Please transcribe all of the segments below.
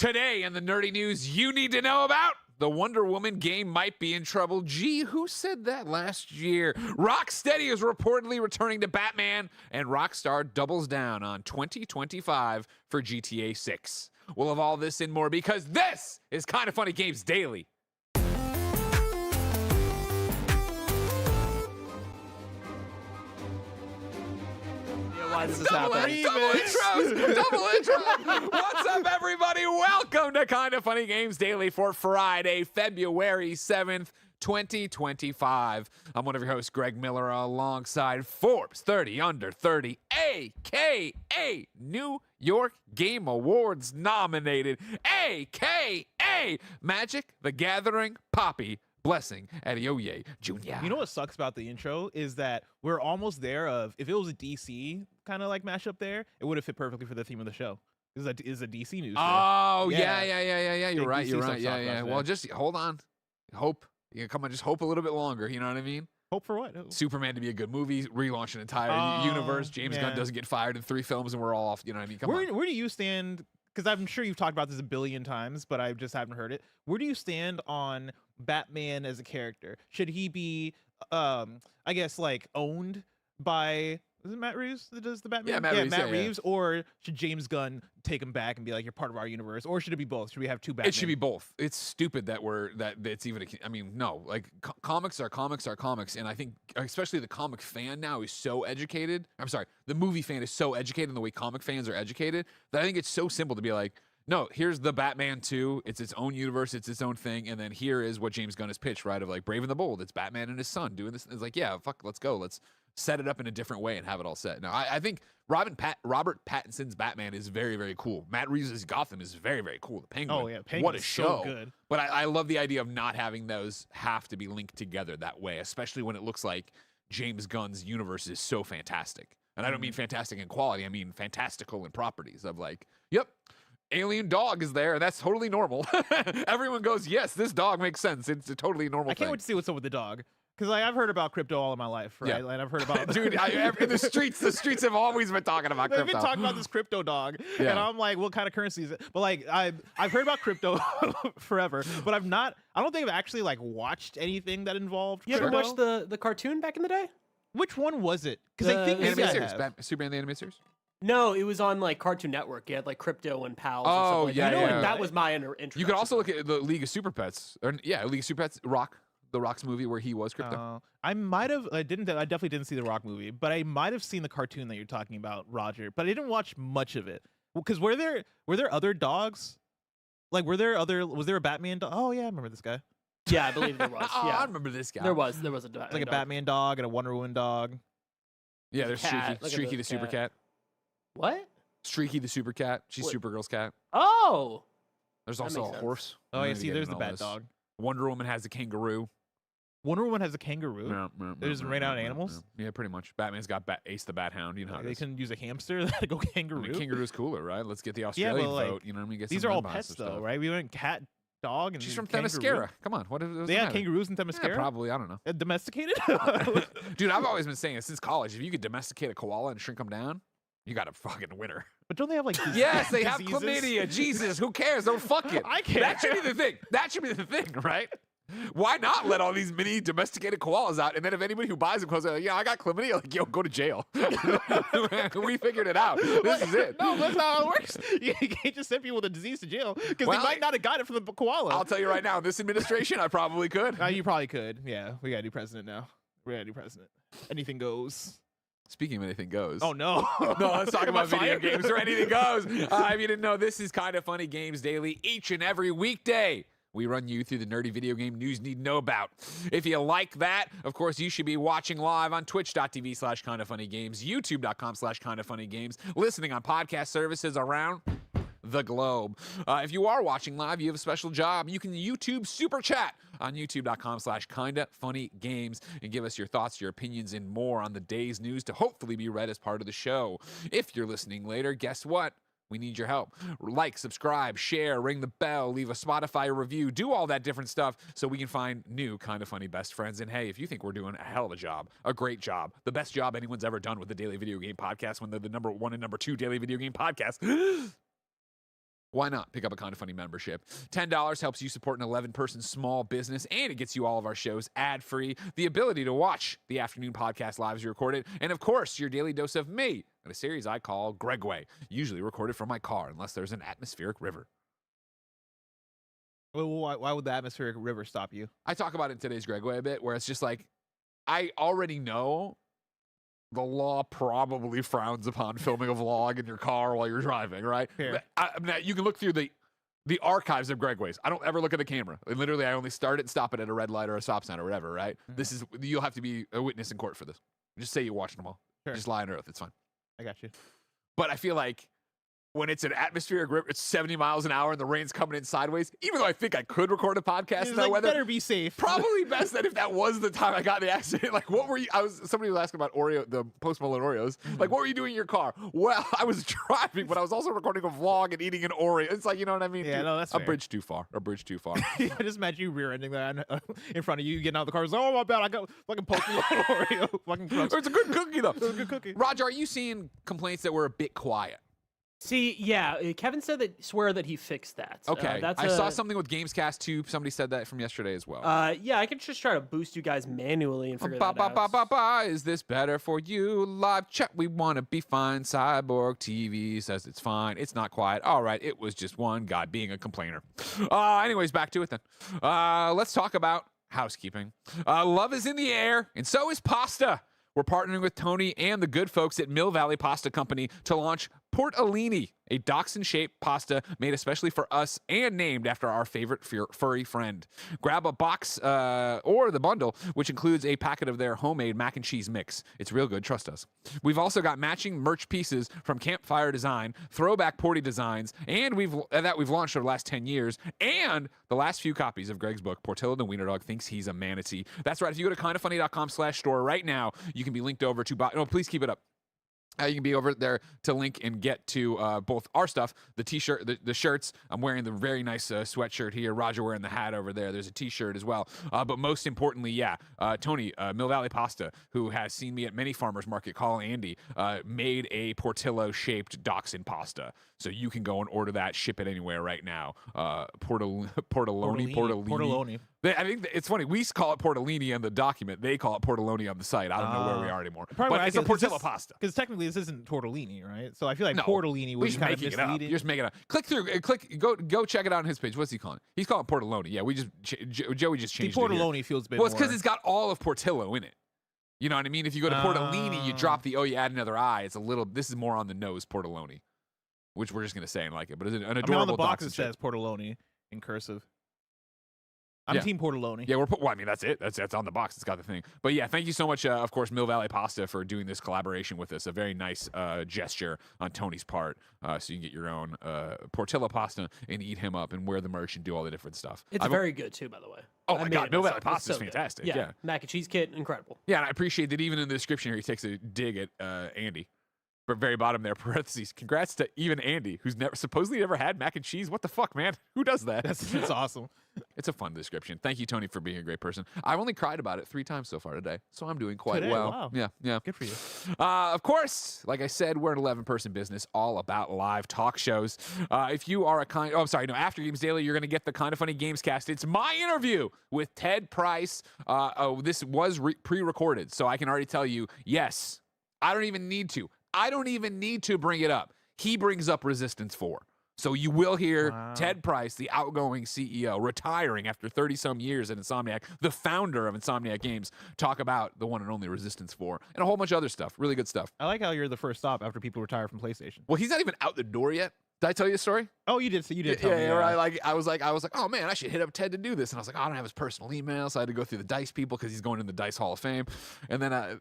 Today in the nerdy news you need to know about, the Wonder Woman game might be in trouble. Gee, who said that last year? Rocksteady is reportedly returning to Batman, and Rockstar doubles down on 2025 for GTA 6. We'll have all this and more because this is Kind of Funny Games Daily. Why this is Double happening. Double intros. What's up, everybody? Welcome to Kind of Funny Games Daily for Friday, February 7th, 2025. I'm one of your hosts, Greg Miller, alongside Forbes 30 Under 30, a.k.a. New York Game Awards nominated, a.k.a. Magic the Gathering Poppy Blessing Adeoye Jr. You know what sucks about the intro is that we're almost there of, if it was a DC kind of like mashup there, it would have fit perfectly for the theme of the show. This is a DC news show. Oh, yeah. You're right. DC Yeah. Well, just hold on. Hope. You come on, just hope a little bit longer. You know what I mean? Hope for what? Superman to be a good movie, relaunch an entire universe. James Gunn doesn't get fired in 3 films and we're all off. You know what I mean? Come on. Where do you stand? Because I'm sure you've talked about this a billion times, but I just haven't heard it. Where do you stand on Batman as a character? Should he be, I guess, like owned by, is it Matt Reeves that does the Batman? Yeah, Matt Reeves. Or should James Gunn take him back and be like, you're part of our universe? Or should it be both? Should we have 2 Batman? It should be both. It's stupid that it's even. I mean, no. Like comics are comics, and I think especially the comic fan now is so educated. I'm sorry, the movie fan is so educated in the way comic fans are educated that I think it's so simple to be like, no, here's the Batman 2. It's its own universe. It's its own thing. And then here is what James Gunn has pitched, right? Of like Brave and the Bold. It's Batman and his son doing this. It's like, yeah, fuck, let's go. Let's set it up in a different way and have it all set. Now, I think Robert Pattinson's Batman is very, very cool. Matt Reeves' Gotham is very, very cool. The Penguin. Oh, yeah. Penguin what a is show. So good. But I love the idea of not having those have to be linked together that way, especially when it looks like James Gunn's universe is so fantastic. And I don't mean fantastic in quality. I mean fantastical in properties of like, yep, alien dog is there. That's totally normal. Everyone goes, yes, this dog makes sense. It's a totally normal I can't wait to see what's up with the dog. Because I've heard about crypto all of my life, right? Yeah. And I've heard about dude. In the streets have always been talking about crypto. They've been talking about this crypto dog, Yeah. and I'm like, what kind of currency is it? But like, I've heard about crypto forever, but I don't think I've actually like watched anything that involved. You ever crypto. watched the cartoon back in the day? Which one was it? Because I think The maybe animated I series, have. Superman the animated series. No, it was on like Cartoon Network. You had like crypto and pals. and Oh, stuff like yeah, that. You know, yeah. and that was my introduction. You could also look at the League of Super Pets. Or, yeah, League of Super Pets. The Rock's movie where he was crypto. I might have. I definitely didn't see the Rock movie, but I might have seen the cartoon that you're talking about, Roger. But I didn't watch much of it. Because were there other dogs? Like, was there a Batman dog? Oh yeah, I remember this guy. Yeah, I believe there was. Oh, Yeah, I remember this guy. there was a Like a Batman dog and a Wonder Woman dog. Yeah, there's cat. Look at Streaky the this Super cat. Cat. What? Streaky the Super Cat. She's What? Supergirl's cat. Oh, There's That also makes a sense. horse. Oh I'm yeah, gonna see, get there's into the all bat this. dog. Wonder Woman has a kangaroo. Wonder Woman has a kangaroo. They just rain out animals? Yeah, pretty much. Batman's got Ace the Bat Hound. You know how it They is. can use a hamster to go I kangaroo. mean, kangaroo's cooler, right? Let's get the Australian but, like, vote. You know what I mean? Get These some are all Ghostbusters pets though, stuff. right? We went cat, dog, and She's from kangaroo. Themyscira. Come on, what is They the have kangaroos in Yeah, Themyscira? probably. I don't know. Domesticated? Dude, I've always been saying it since college. If you could domesticate a koala and shrink them down, you got a fucking winner. But don't they have like Yes, they have diseases? chlamydia. Jesus, who cares? Don't fuck it. I care. That should be the thing. That should be the thing, right? Why not let all these mini domesticated koalas out? And then if anybody who buys them goes, like, yeah, I got chlamydia, like, yo, go to jail. We figured it out. This is it. No, that's not how it works. You can't just send people with a disease to jail because Well, they might not have got it from the koala. I'll tell you right now, this administration, I probably could. You probably could. Yeah, we got a new president now. We got a new president. Anything goes. Speaking of anything goes. Oh no. No, let's talk Am I about video fired? games or anything goes. If you didn't know, this is Kind of Funny Games Daily each and every weekday. We run you through the nerdy video game news you need to know about. If you like that, of course, you should be watching live on twitch.tv/kindoffunnygames, youtube.com/kindoffunnygames, listening on podcast services around the globe. If you are watching live, you have a special job. You can YouTube Super Chat on youtube.com/kindoffunnygames and give us your thoughts, your opinions, and more on the day's news to hopefully be read as part of the show. If you're listening later, guess what? We need your help. Like, subscribe, share, ring the bell, leave a Spotify review, do all that different stuff so we can find new Kind of Funny best friends. And hey, if you think we're doing a hell of a job, a great job, the best job anyone's ever done with the Daily Video Game Podcast when they're the #1 and #2 Daily Video Game Podcast, Why not pick up a Kind of Funny membership? $10 helps you support an 11-person small business, and it gets you all of our shows ad-free, the ability to watch the afternoon podcast live as you record it, and of course, your daily dose of me in a series I call Gregway, usually recorded from my car unless there's an atmospheric river. Well, why would the atmospheric river stop you? I talk about it in today's Gregway a bit, where it's just like, I already know the law probably frowns upon filming a vlog in your car while you're driving, right? Fair. You can look through the archives of Gregways. I don't ever look at the camera. Literally, I only start it and stop it at a red light or a stop sign or whatever, right? Mhm. You'll have to be a witness in court for this. Just say you watched them all. Sure. Just lie under oath. It's fine. I got you. But I feel like when it's an atmospheric river, it's 70 miles an hour and the rain's coming in sideways, even though I think I could record a podcast in that weather. Better be safe. Probably best that if that was the time I got in the accident. Like, what were you? Somebody was asking about Oreo, the Post Malone Oreos. Like, what were you doing in your car? Well, I was driving, but I was also recording a vlog and eating an Oreo. It's like, you know what I mean? Yeah, Dude, no, that's a fair. bridge too far. A bridge too far. I just imagine you rear-ending that in front of you, getting out of the car. It's like, oh my bad, I got fucking Post Malone Oreo. Fucking crunch. It's a good cookie though. It was a good cookie. Roger, are you seeing complaints that we're a bit quiet? See, yeah, Kevin said swear that he fixed that. Okay, I saw something with GAMESCAST too. Somebody said that from yesterday as well. Yeah, I could just try to boost you guys manually and figure that out. Is this better for you? Live chat, we want to be fine. Cyborg TV says it's fine. It's not quiet. All right, it was just one guy being a complainer. Anyways, back to it then. Let's talk about housekeeping. Love is in the air, and so is pasta. We're partnering with Tony and the good folks at Mill Valley Pasta Company to launch Portellini, a dachshund-shaped pasta made especially for us and named after our favorite furry friend. Grab a box or the bundle, which includes a packet of their homemade mac and cheese mix. It's real good, trust us. We've also got matching merch pieces from Campfire Design, throwback Porty designs, and we've launched over the last 10 years, and the last few copies of Greg's book, Portillo the Wiener Dog Thinks He's a Manatee. That's right. If you go to kindoffunny.com/store right now, you can be linked over to buy. No, please keep it up. You can be over there to link and get to both our stuff, the t-shirt, the shirts. I'm wearing the very nice sweatshirt here. Roger wearing the hat over there. There's a t-shirt as well. But most importantly, Tony, Mill Valley Pasta, who has seen me at many farmers market, call Andy, made a Portillo-shaped dachshund pasta. So you can go and order that, ship it anywhere right now. Portellini. I think it's funny. We call it Portellini on the document. They call it Portelloni on the site. I don't know where we are anymore. But it's a Portillo pasta. Because technically this isn't tortellini, right? So I feel like No, Portellini would be kind of making it up. misleading. You're just making it up. Click through. Go check it out on his page. What's he calling it? He's calling it Portelloni. Yeah, we just Joey just The changed it here. Portelloni feels a bit Well, it's because more- it's got all of Portillo in it. You know what I mean? If you go to Portellini, you drop the you add another I. It's a little. This is more on the nose, Portelloni, which we're just gonna say and like it. But it's an adorable. on the box it dachshund says Portelloni in cursive. I'm Yeah. team Portelloni. Yeah, well, I mean, that's it. That's on the box. It's got the thing. But yeah, thank you so much, of course, Mill Valley Pasta for doing this collaboration with us. A very nice gesture on Tony's part. So you can get your own Portillo pasta and eat him up and wear the merch and do all the different stuff. It's very good too, by the way. Oh I my made God, it Mill Valley myself. It's Pasta is so good. fantastic. Yeah. Yeah. Mac and cheese kit, incredible. Yeah, and I appreciate that even in the description here, he takes a dig at Andy. But very bottom there, parentheses. Congrats to even Andy, who's supposedly never had mac and cheese. What the fuck, man? Who does that? That's awesome. It's a fun description. Thank you, Tony, for being a great person. I've only cried about it 3 times so far today, so I'm doing quite Today? well. Wow. Yeah. Good for you. Of course, like I said, we're an 11-person business all about live talk shows. If you are after Games Daily, you're going to get the Kind of Funny GamesCast. It's my interview with Ted Price. This was pre-recorded, so I can already tell you, yes, I don't even need to bring it up. He brings up Resistance 4. So you will hear Ted Price, the outgoing CEO, retiring after 30-some years at Insomniac, the founder of Insomniac Games, talk about the one and only Resistance 4 and a whole bunch of other stuff. Really good stuff. I like how you're the first stop after people retire from PlayStation. Well, he's not even out the door yet. Did I tell you a story? Oh, you did. So you did tell me. Right. I was like, oh man, I should hit up Ted to do this. And I was like, I don't have his personal email, so I had to go through the Dice people because he's going in the Dice Hall of Fame. And then I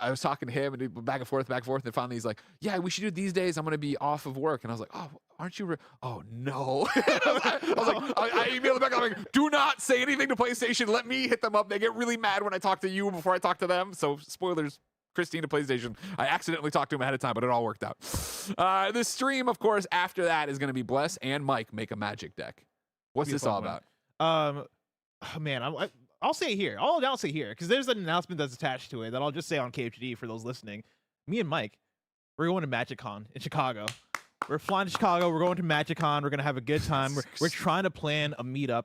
was talking to him and back and forth. And finally he's like, yeah, we should do it these days. I'm going to be off of work. And I was like, oh, aren't you? Oh no. I emailed him back. I'm like, do not say anything to PlayStation. Let me hit them up. They get really mad when I talk to you before I talk to them. So spoilers. Christina PlayStation. I accidentally talked to him ahead of time, but it all worked out. The stream, of course, after that is going to be Bless and Mike make a magic deck. What's this all about? Man, I'll say it here. I'll say here because there's an announcement that's attached to it that I'll just say on KFGD for those listening. Me and Mike, we're going to MagicCon in Chicago. We're flying to Chicago. We're going to MagicCon. We're gonna have a good time. We're trying to plan a meetup.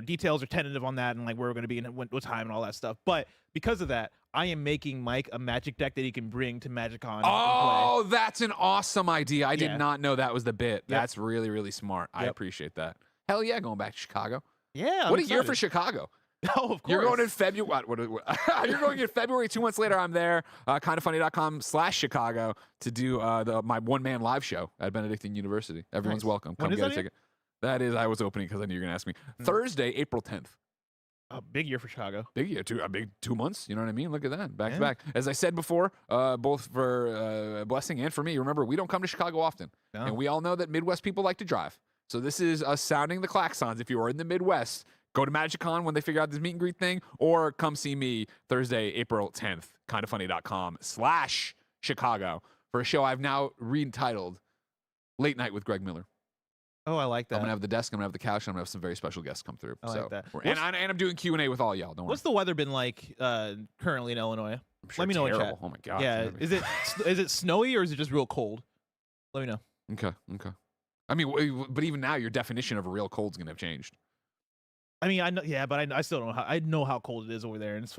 Details are tentative on that and like where we're gonna be and what time and all that stuff. But because of that, I am making Mike a Magic deck that he can bring to MagicCon. Oh, that's an awesome idea. I Yeah. did not know that was the bit. Yep. That's really, really smart. I Yep. appreciate that. Hell yeah, going back to Chicago. Yeah. What a year for Chicago. Oh, of course. You're going in February. What you're going in February. 2 months later, I'm there. Kindoffunny.com/Chicago to do my one-man live show at Benedictine University. Everyone's Nice. welcome. When Come is get a that ticket. That is, I was opening because I knew you were gonna ask me. Mm. Thursday, April 10th. A big year for Chicago. Big year, a big 2 months. You know what I mean? Look at that, back Yeah. to back. As I said before, both for Blessing and for me. Remember, we don't come to Chicago often, No. and we all know that Midwest people like to drive. So this is us sounding the klaxons. If you are in the Midwest, go to MagicCon when they figure out this meet and greet thing, or come see me Thursday, April 10th. Kindoffunny.com/Chicago for a show I've now re-entitled Late Night with Greg Miller. Oh, I like that. I'm gonna have the desk. I'm gonna have the couch. I'm gonna have some very special guests come through. I like that. And I'm doing Q&A with all y'all. Don't worry. What's the weather been like currently in Illinois? I'm sure Let me know in terrible. chat. Oh my god. Yeah, is it snowy or is it just real cold? Let me know. Okay. I mean, but even now, your definition of a real cold's gonna have changed. I mean, I know, yeah, but I still don't know I know how cold it is over there, and it's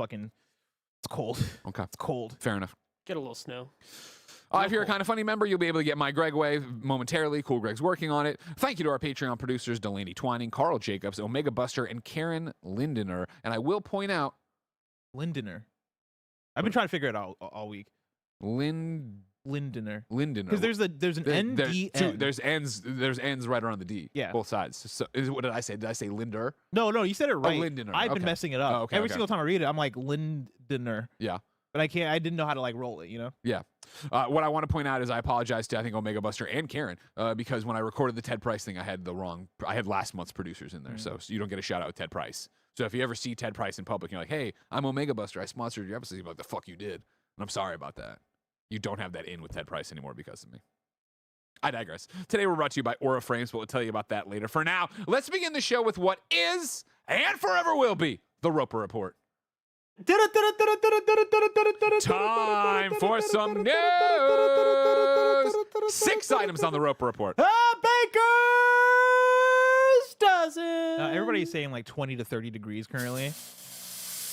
cold. Okay. It's cold. Fair enough. Get a little snow. If you're a Kind of Funny member, you'll be able to get my Gregway momentarily. Cool Greg's working on it. Thank you to our Patreon producers, Delaney Twining, Karl Jacobs, OmegaBuster, and Karin Lindner. And I will point out... Lindner. I've been trying to figure it out all week. Lindner. Lindner. Because there's an N-D-N. There's N's right around the D. Yeah. Both sides. So what did I say? Did I say Linder? No, you said it right. Lindner. I've been Okay. messing it up. Oh, okay, Every okay. single time I read it, I'm like Lindner. Yeah. But I didn't know how to like roll it, you know? Yeah. What I want to point out is I apologize to, I think, OmegaBuster and Karin, because when I recorded the Ted Price thing, I had last month's producers in there. So you don't get a shout out with Ted Price. So if you ever see Ted Price in public, you're like, hey, I'm OmegaBuster. I sponsored your episode. You're like, the fuck you did. And I'm sorry about that. You don't have that in with Ted Price anymore because of me. I digress. Today we're brought to you by Aura Frames, but we'll tell you about that later. For now, let's begin the show with what is and forever will be the Roper Report. Time for some news. 6 items on the Roper Report. Baker's dozen. Everybody's saying like 20 to 30 degrees currently,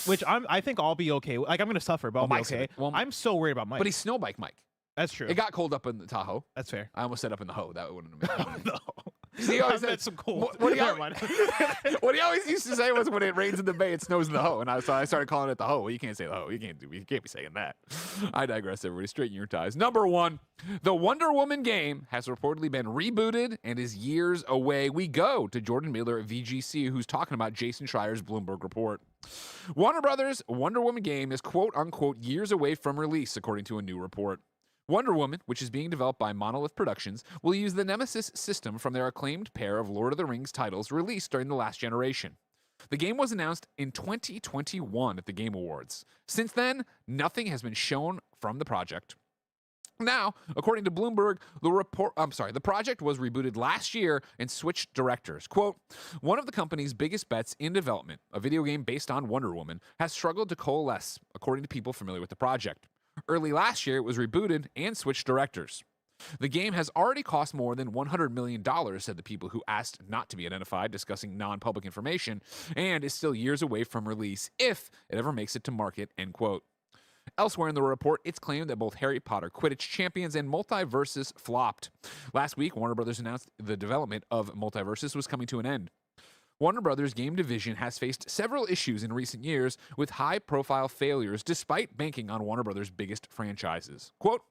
which I think I'll be okay. Like I'm gonna suffer, but I'll be Mike's okay. well, I'm so worried about Mike. But he's snowbike Mike. That's true. It got cold up in the Tahoe. That's fair. I almost said up in the Ho. That wouldn't have been. No. He always That's said, some cold. what he Never always, mind. what he always used to say was when it rains in the bay, it snows in the Ho. And so I started calling it the Ho. Well, you can't say the Ho. You can't be saying that. I digress, everybody. Straighten your ties. Number 1, the Wonder Woman game has reportedly been rebooted and is years away. We go to Jordan Middler VGC, who's talking about Jason Schreier's Bloomberg report. Warner Brothers' Wonder Woman game is quote-unquote years away from release, according to a new report. Wonder Woman, which is being developed by Monolith Productions, will use the Nemesis system from their acclaimed pair of Lord of the Rings titles released during the last generation. The game was announced in 2021 at the Game Awards. Since then, nothing has been shown from the project. Now, according to Bloomberg, the project was rebooted last year and switched directors. Quote, one of the company's biggest bets in development, a video game based on Wonder Woman, has struggled to coalesce, according to people familiar with the project. Early last year, it was rebooted and switched directors. The game has already cost more than $100 million, said the people who asked not to be identified, discussing non-public information, and is still years away from release if it ever makes it to market, end quote. Elsewhere in the report, it's claimed that both Harry Potter Quidditch Champions and Multiversus flopped. Last week, Warner Brothers announced the development of Multiversus was coming to an end. Warner Brothers' game division has faced several issues in recent years with high-profile failures despite banking on Warner Brothers' biggest franchises. Quote,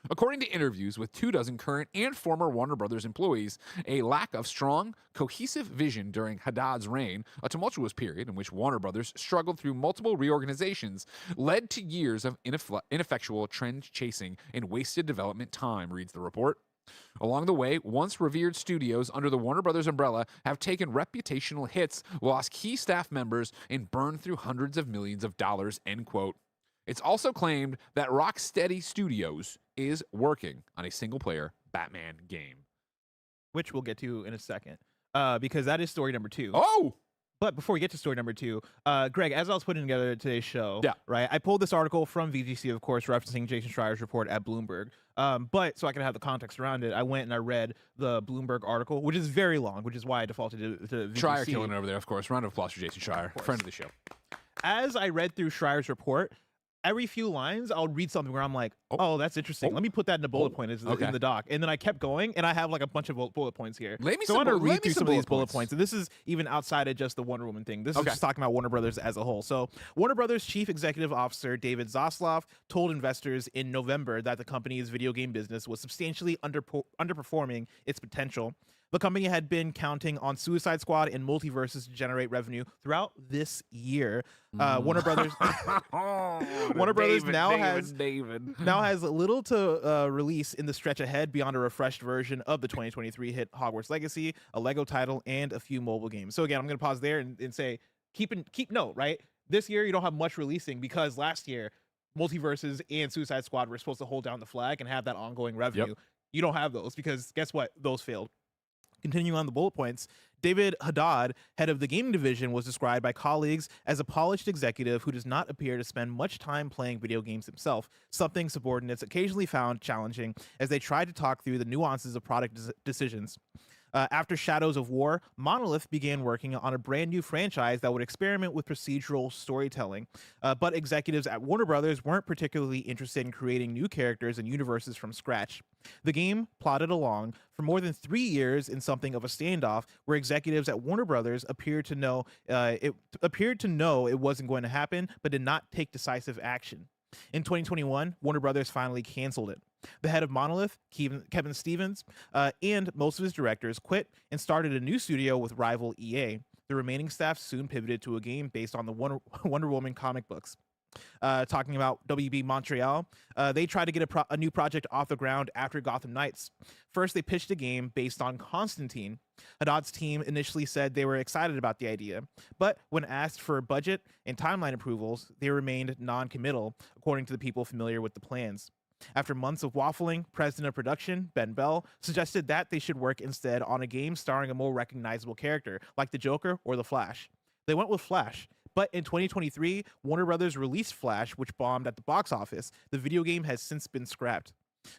according to interviews with 24 current and former Warner Brothers employees, a lack of strong, cohesive vision during Haddad's reign, a tumultuous period in which Warner Brothers struggled through multiple reorganizations, led to years of ineffectual trend-chasing and wasted development time, reads the report. Along the way, once revered studios under the Warner Brothers umbrella have taken reputational hits, lost key staff members, and burned through hundreds of millions of dollars, end quote. It's also claimed that Rocksteady Studios is working on a single-player Batman game. Which we'll get to in a second, because that is story number 2. Oh! But before we get to story number 2, Greg, as I was putting together today's show, Yeah. right, I pulled this article from VGC, of course, referencing Jason Schreier's report at Bloomberg. But so I can have the context around it, I went and I read the Bloomberg article, which is very long, which is why I defaulted to VGC. Schreier killing it over there, of course. Round of applause for Jason Schreier, friend of the show. As I read through Schreier's report, every few lines, I'll read something where I'm like, oh, that's interesting. Let me put that in a bullet point in the doc. And then I kept going, and I have like a bunch of bullet points here. Let me so I want to read through some of these bullet points. points. And this is even outside of just the Wonder Woman thing. This is just talking about Warner Brothers as a whole. So Warner Brothers Chief Executive Officer David Zaslav told investors in November that the company's video game business was substantially underperforming its potential. The company had been counting on Suicide Squad and multiverses to generate revenue throughout this year. Warner Brothers, now has little to release in the stretch ahead beyond a refreshed version of the 2023 hit Hogwarts Legacy, a Lego title, and a few mobile games. So again, I'm going to pause there and say, keep note, right? This year you don't have much releasing because last year multiverses and Suicide Squad were supposed to hold down the flag and have that ongoing revenue. Yep. You don't have those because guess what? Those failed. Continuing on the bullet points, David Haddad, head of the gaming division, was described by colleagues as a polished executive who does not appear to spend much time playing video games himself, something subordinates occasionally found challenging as they tried to talk through the nuances of product decisions. After Shadows of War, Monolith began working on a brand new franchise that would experiment with procedural storytelling. But executives at Warner Brothers weren't particularly interested in creating new characters and universes from scratch. The game plodded along for more than 3 years in something of a standoff, where executives at Warner Brothers appeared to know it wasn't going to happen, but did not take decisive action. In 2021, Warner Brothers finally canceled it. The head of Monolith, Kevin Stevens, and most of his directors quit and started a new studio with rival EA. The remaining staff soon pivoted to a game based on the Wonder Woman comic books. Talking about WB Montreal, they tried to get a new project off the ground after Gotham Knights. First, they pitched a game based on Constantine. Haddad's team initially said they were excited about the idea, but when asked for budget and timeline approvals, they remained non-committal, according to the people familiar with the plans. After months of waffling, president of production, Ben Bell, suggested that they should work instead on a game starring a more recognizable character, like the Joker or the Flash. They went with Flash. But in 2023, Warner Brothers released Flash, which bombed at the box office. The video game has since been scrapped.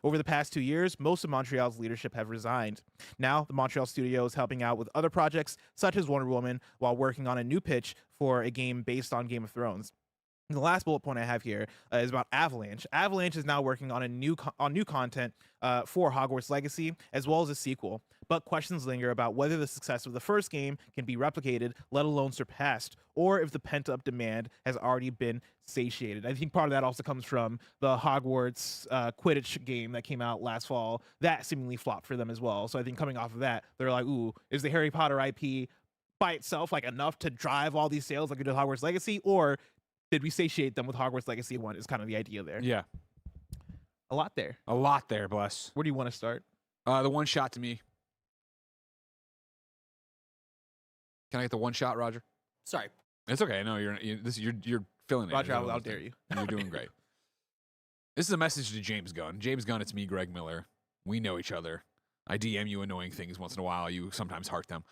Over the past 2 years, most of Montreal's leadership have resigned. Now, the Montreal studio is helping out with other projects, such as Wonder Woman, while working on a new pitch for a game based on Game of Thrones. And the last bullet point I have here is about Avalanche. Avalanche is now working on new content for Hogwarts Legacy, as well as a sequel. But questions linger about whether the success of the first game can be replicated, let alone surpassed, or if the pent-up demand has already been satiated. I think part of that also comes from the Hogwarts Quidditch game that came out last fall. That seemingly flopped for them as well. So I think coming off of that, they're like, ooh, is the Harry Potter IP by itself like enough to drive all these sales like we did Hogwarts Legacy, or did we satiate them with Hogwarts Legacy 1 is kind of the idea there. Yeah. A lot there. A lot there, bless. Where do you want to start? The one shot to me. Can I get the one shot, Roger? Sorry. It's okay. No, you're filling it. Roger, I'll dare you. You're doing great. This is a message to James Gunn. James Gunn, it's me, Greg Miller. We know each other. I DM you annoying things once in a while. You sometimes heart them.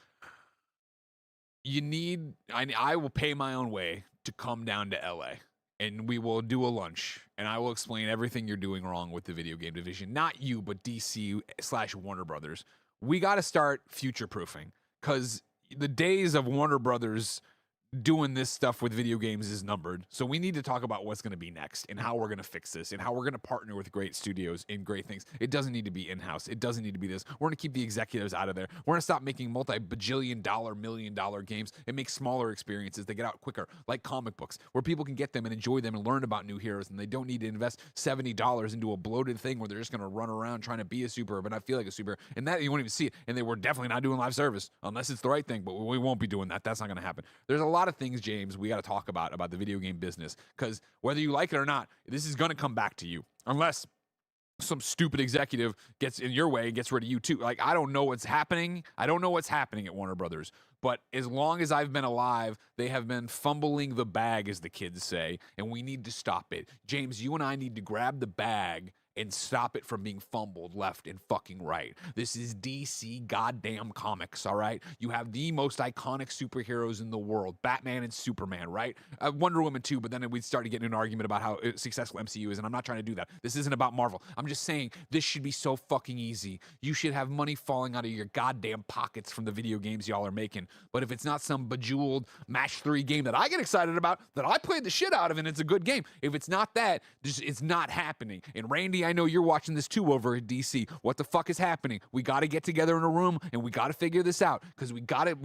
I will pay my own way to come down to LA and we will do a lunch and I will explain everything you're doing wrong with the video game division. Not you, but DC/Warner Brothers. We got to start future proofing because the days of Warner Brothers doing this stuff with video games is numbered. So we need to talk about what's going to be next and how we're going to fix this and how we're going to partner with great studios and great things. It doesn't need to be in-house. It doesn't need to be this. We're going to keep the executives out of there. We're going to stop making multi-bajillion-dollar, million-dollar games and make smaller experiences that get out quicker, like comic books, where people can get them and enjoy them and learn about new heroes, and they don't need to invest $70 into a bloated thing where they're just going to run around trying to be a super but not feel like a super, and that you won't even see it. And they were definitely not doing live service unless it's the right thing, but we won't be doing that. That's not going to happen. There's a lot of things, James, we got to talk about the video game business, because whether you like it or not, this is going to come back to you unless some stupid executive gets in your way and gets rid of you too. Like, I don't know what's happening. I don't know what's happening at Warner Brothers, but as long as I've been alive, they have been fumbling the bag, as the kids say, and we need to stop it. James, you and I need to grab the bag and stop it from being fumbled left and fucking right. This is DC goddamn comics, all right? You have the most iconic superheroes in the world, Batman and Superman, right? Wonder Woman too, but then we'd start to get in an argument about how successful MCU is, and I'm not trying to do that. This isn't about Marvel. I'm just saying this should be so fucking easy. You should have money falling out of your goddamn pockets from the video games y'all are making. But if it's not some bejeweled match 3 game that I get excited about, that I played the shit out of and it's a good game, if it's not that, it's not happening. And Randy, I know you're watching this too over at DC. What the fuck is happening? We got to get together in a room and we got to figure this out, because we got to,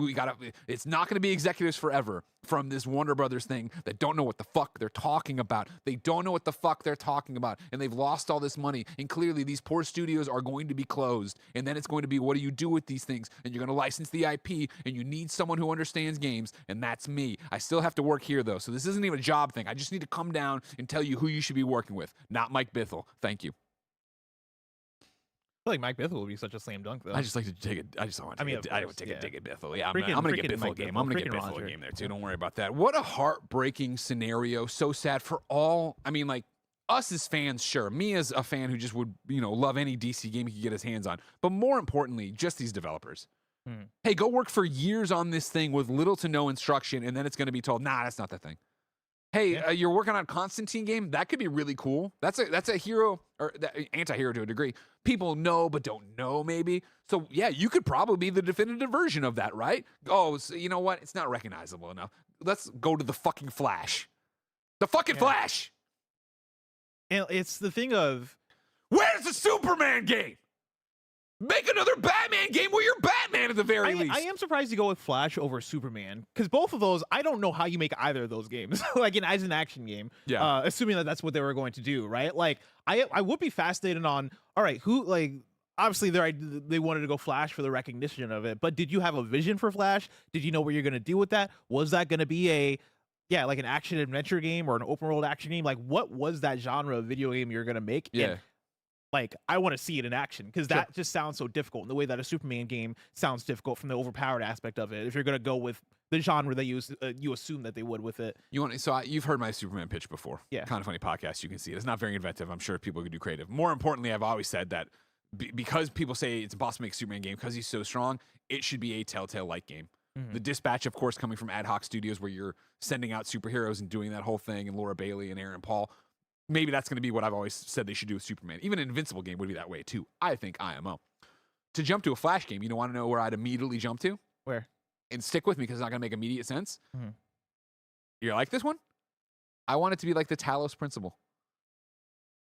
it's not going to be executives forever from this Warner Brothers thing that don't know what the fuck they're talking about. They don't know what the fuck they're talking about, and they've lost all this money, and clearly these poor studios are going to be closed, and then it's going to be, what do you do with these things? And you're going to license the IP, and you need someone who understands games, and that's me. I still have to work here though, so this isn't even a job thing. I just need to come down and tell you who you should be working with, not Mike Bithell. Thank you. I feel like Mike Bithell would be such a slam dunk, though. I just like to take it. I just want to. I would take a dig at Bithell. Yeah, I'm Freaking- gonna get freaking Bithell Mike a game. Bithell, I'm gonna get freaking Bithell a Roger. game there too. Don't worry about that. What a heartbreaking scenario. So sad for all. I mean, like us as fans, sure. Me as a fan who just would, love any DC game he could get his hands on. But more importantly, just these developers. Hey, go work for years on this thing with little to no instruction, and then it's going to be told, nah, that's not the thing. Hey, you're working on a Constantine game? That could be really cool. That's a hero, or anti-hero to a degree. People know but don't know, maybe. So, yeah, you could probably be the definitive version of that, right? Oh, so you know what? It's not recognizable enough. Let's go to the fucking Flash. The fucking Flash! And it's the thing of, where's the Superman game? Make another Batman game where you're Batman at the very least. I am surprised you go with Flash over Superman, because both of those, I don't know how you make either of those games like as an action game. Yeah. Assuming that that's what they were going to do, right? Like I would be fascinated on, all right, who, like, obviously they wanted to go Flash for the recognition of it, but did you have a vision for Flash? Did you know what you're going to do with that? Was that going to be like an action adventure game or an open world action game? Like, what was that genre of video game you're going to make? Yeah. And, like, I want to see it in action, because that just sounds so difficult in the way that a Superman game sounds difficult from the overpowered aspect of it. If you're going to go with the genre that you assume that they would with it. You've heard my Superman pitch before. Yeah. Kind of Funny podcast. You can see it. It's not very inventive. I'm sure people could do creative. More importantly, I've always said that because people say it's impossible to make a Superman game because he's so strong, it should be a Telltale-like game. The Dispatch, of course, coming from Ad Hoc Studios, where you're sending out superheroes and doing that whole thing, and Laura Bailey and Aaron Paul. Maybe that's going to be what I've always said they should do with Superman. Even an Invincible game would be that way too. I think IMO. To jump to a Flash game, you want to know where I'd immediately jump to? Where? And stick with me because it's not going to make immediate sense. You like this one? I want it to be like the Talos Principle.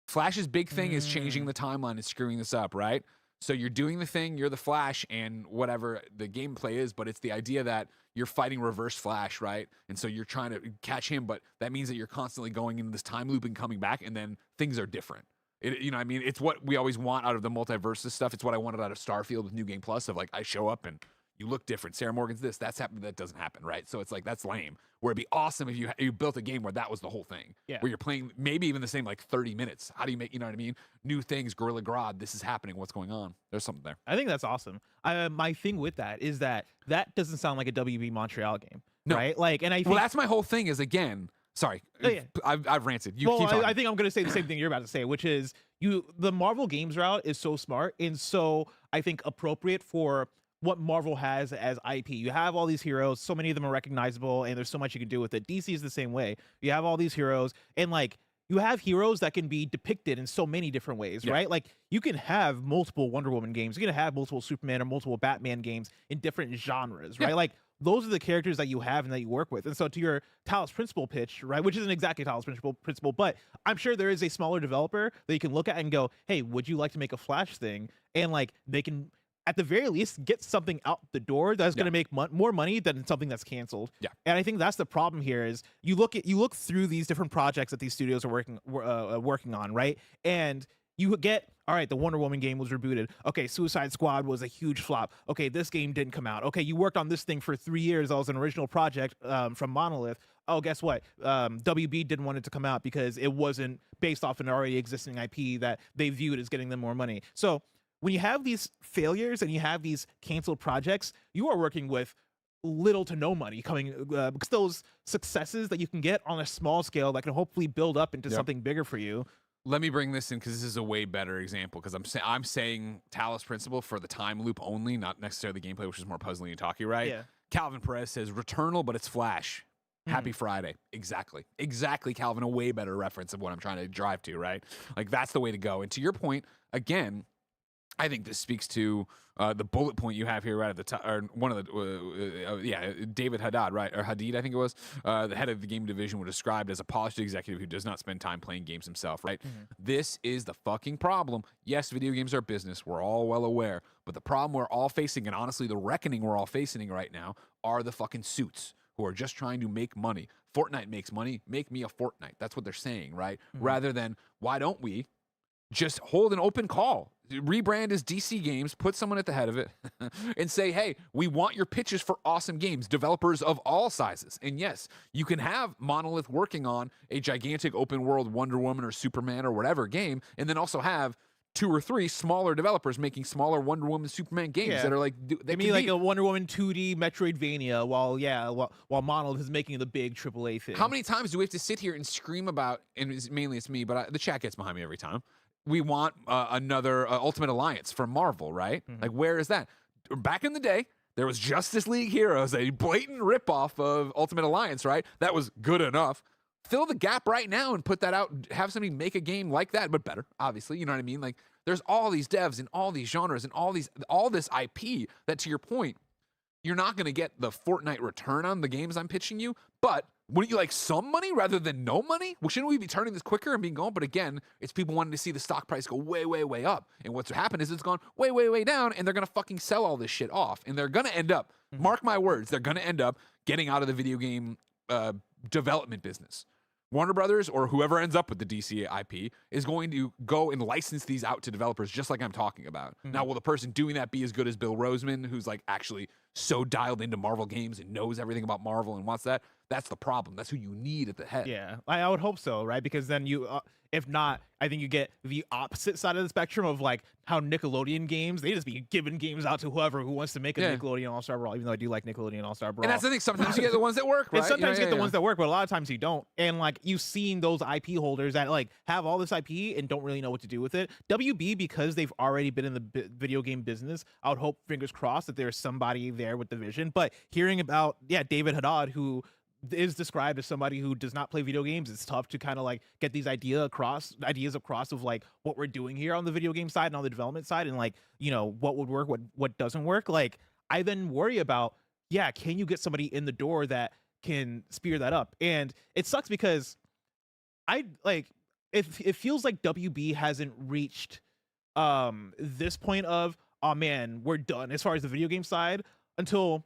Flash's big thing is changing the timeline and screwing this up, right? So you're doing the thing, you're the Flash, and whatever the gameplay is, but it's the idea that you're fighting Reverse Flash, right? And so you're trying to catch him, but that means that you're constantly going into this time loop and coming back, and then things are different. It's what we always want out of the multiverses stuff. It's what I wanted out of Starfield with New Game Plus, of like, I show up and you look different. Sarah Morgan's this, that's happened, that doesn't happen, right? So it's like, that's lame. Where it'd be awesome if you built a game where that was the whole thing. Yeah. Where you're playing maybe even the same like 30 minutes. How do you make, you know what I mean? New things, Gorilla Grodd, this is happening, what's going on? There's something there. I think that's awesome. My thing with that is that doesn't sound like a WB Montreal game, No. right? Like, and I think, Well, that's my whole thing is, again, sorry, Yeah. I've ranted. You well, keep talking. I think I'm going to say the same thing you're about to say, which is the Marvel Games route is so smart and so, I think, appropriate for what Marvel has as IP. You have all these heroes, so many of them are recognizable, and there's so much you can do with it. DC is the same way. You have all these heroes, and like, you have heroes that can be depicted in so many different ways, right? Like, you can have multiple Wonder Woman games, you can have multiple Superman or multiple Batman games in different genres, right? Like, those are the characters that you have and that you work with. And so to your Talos Principle pitch, right, which isn't exactly Talos Principle, but I'm sure there is a smaller developer that you can look at and go, hey, would you like to make a Flash thing? And like, they can, at the very least, get something out the door that's going to make more money than something that's canceled. Yeah. And I think that's the problem here is you look through these different projects that these studios are working on, right? And you get, all right, the Wonder Woman game was rebooted. Okay, Suicide Squad was a huge flop. Okay, this game didn't come out. Okay, you worked on this thing for 3 years. That was an original project from Monolith. Oh, guess what? WB didn't want it to come out because it wasn't based off an already existing IP that they viewed as getting them more money. So when you have these failures and you have these canceled projects, you are working with little to no money coming because those successes that you can get on a small scale that can hopefully build up into something bigger for you, Let me bring this in because this is a way better example. Because I'm saying Talos Principle for the time loop only, not necessarily the gameplay, which is more puzzling and talky, right? Yeah. Calvin Perez says Returnal, but it's Flash. Happy Friday. Exactly, Calvin. A way better reference of what I'm trying to drive to, right? Like that's the way to go. And to your point, again, I think this speaks to the bullet point you have here right at the top, or one of the, David Haddad, right? Or Hadid, I think it was, the head of the game division was described as a polished executive who does not spend time playing games himself, right? This is the fucking problem. Yes, video games are business. We're all well aware. But the problem we're all facing, and honestly, the reckoning we're all facing right now, are the fucking suits who are just trying to make money. Fortnite makes money. Make me a Fortnite. That's what they're saying, right? Rather than, why don't we just hold an open call, rebrand as DC Games, put someone at the head of it, and say, hey, we want your pitches for awesome games, developers of all sizes. And yes, you can have Monolith working on a gigantic open world Wonder Woman or Superman or whatever game, and then also have 2 or 3 smaller developers making smaller Wonder Woman, Superman games that are like, they mean like a Wonder Woman 2D Metroidvania, while Monolith is making the big AAA thing. How many times do we have to sit here and scream about? And mainly it's me, but the chat gets behind me every time. We want another Ultimate Alliance from Marvel, right? Like, where is that? Back in the day, there was Justice League Heroes, a blatant ripoff of Ultimate Alliance, right? That was good enough. Fill the gap right now and put that out. Have somebody make a game like that, but better, obviously. You know what I mean? Like, there's all these devs and all these genres and all this IP that, to your point, you're not going to get the Fortnite return on the games I'm pitching you, but wouldn't you like some money rather than no money? Well, shouldn't we be turning this quicker and being going? But again, it's people wanting to see the stock price go way, way, way up. And what's happened is it's gone way, way, way down, and they're going to fucking sell all this shit off. And they're going to end up, mark my words, they're going to end up getting out of the video game development business. Warner Brothers or whoever ends up with the DC IP is going to go and license these out to developers just like I'm talking about. Now, will the person doing that be as good as Bill Roseman, who's like actually so dialed into Marvel games and knows everything about Marvel and wants that? That's the problem. That's who you need at the head. Yeah, I would hope so, right? Because then you, if not, I think you get the opposite side of the spectrum of like how Nickelodeon games, they just be giving games out to whoever who wants to make a Nickelodeon All-Star Brawl, even though I do like Nickelodeon All-Star Brawl. And that's the thing. Sometimes you get the ones that work, right? And sometimes you get the ones that work, but a lot of times you don't. And like you've seen those IP holders that like have all this IP and don't really know what to do with it. WB, because they've already been in the video game business, I would hope, fingers crossed, that there's somebody there with the vision. But hearing about, David Haddad, who is described as somebody who does not play video games, it's tough to kind of like get these ideas across of like what we're doing here on the video game side and on the development side, and like, you know, what would work, what doesn't work. Like, I then worry about, can you get somebody in the door that can spear that up? And it sucks because it feels like WB hasn't reached this point of, oh man, we're done as far as the video game side until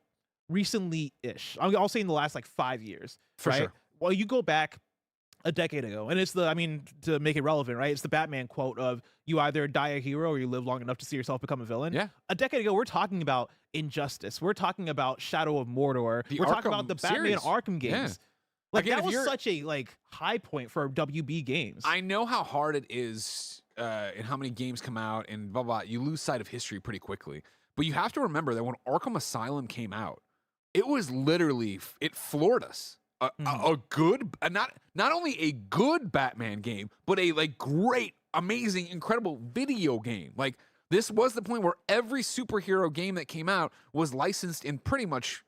recently-ish. I'll say in the last like 5 years, For right? sure. Well, you go back a decade ago, and it's to make it relevant, right? It's the Batman quote of, you either die a hero or you live long enough to see yourself become a villain. Yeah. A decade ago, we're talking about Injustice. We're talking about Shadow of Mordor. The We're talking Arkham about the series. Batman Arkham games. Yeah. Like, Again, that if was you're- such a like high point for WB games. I know how hard it is and how many games come out and blah, blah. You lose sight of history pretty quickly. But you have to remember that when Arkham Asylum came out, it was literally, it floored us. A good, not only a good Batman game, but a like great, amazing, incredible video game. Like, this was the point where every superhero game that came out was licensed in pretty much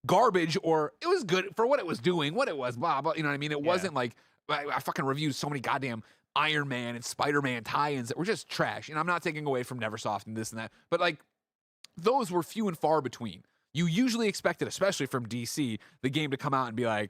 garbage, or it was good for what it was doing, what it was, blah, blah. You know what I mean? It wasn't like, I fucking reviewed so many goddamn Iron Man and Spider-Man tie-ins that were just trash. And I'm not taking away from Neversoft and this and that, but like, those were few and far between. You usually expected, especially from DC, the game to come out and be like,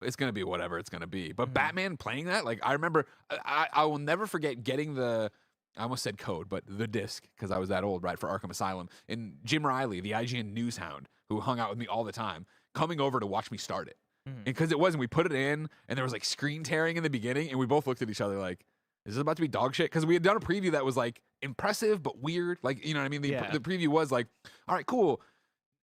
it's going to be whatever it's going to be. But Batman playing that, like, I remember, I will never forget getting I almost said code, but the disc, because I was that old, right, for Arkham Asylum. And Jim Riley, the IGN news hound, who hung out with me all the time, coming over to watch me start it. And because it wasn't, we put it in, and there was like screen tearing in the beginning, and we both looked at each other like, is this about to be dog shit? Because we had done a preview that was like impressive, but weird. Like, you know what I mean? The preview was like, all right, cool.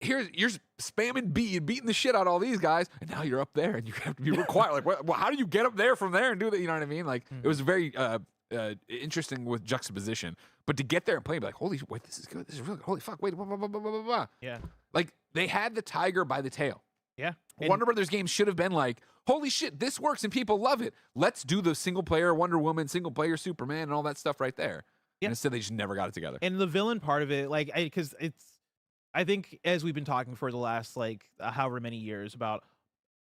You're spamming B and beating the shit out of all these guys, and now you're up there and you have to be required. Like, well, how do you get up there from there and do that? You know what I mean? Like, it was very interesting with juxtaposition. But to get there and play, and be like, holy wait, this is good. This is really good. Holy fuck, wait, blah, blah, blah, blah, blah, blah. Yeah. Like, they had the tiger by the tail. Yeah. And Warner Brothers games should have been like, holy shit, this works and people love it. Let's do the single player Wonder Woman, single player Superman, and all that stuff right there. Yeah. And instead, they just never got it together. and the villain part of it, like, because I think as we've been talking for the last like however many years about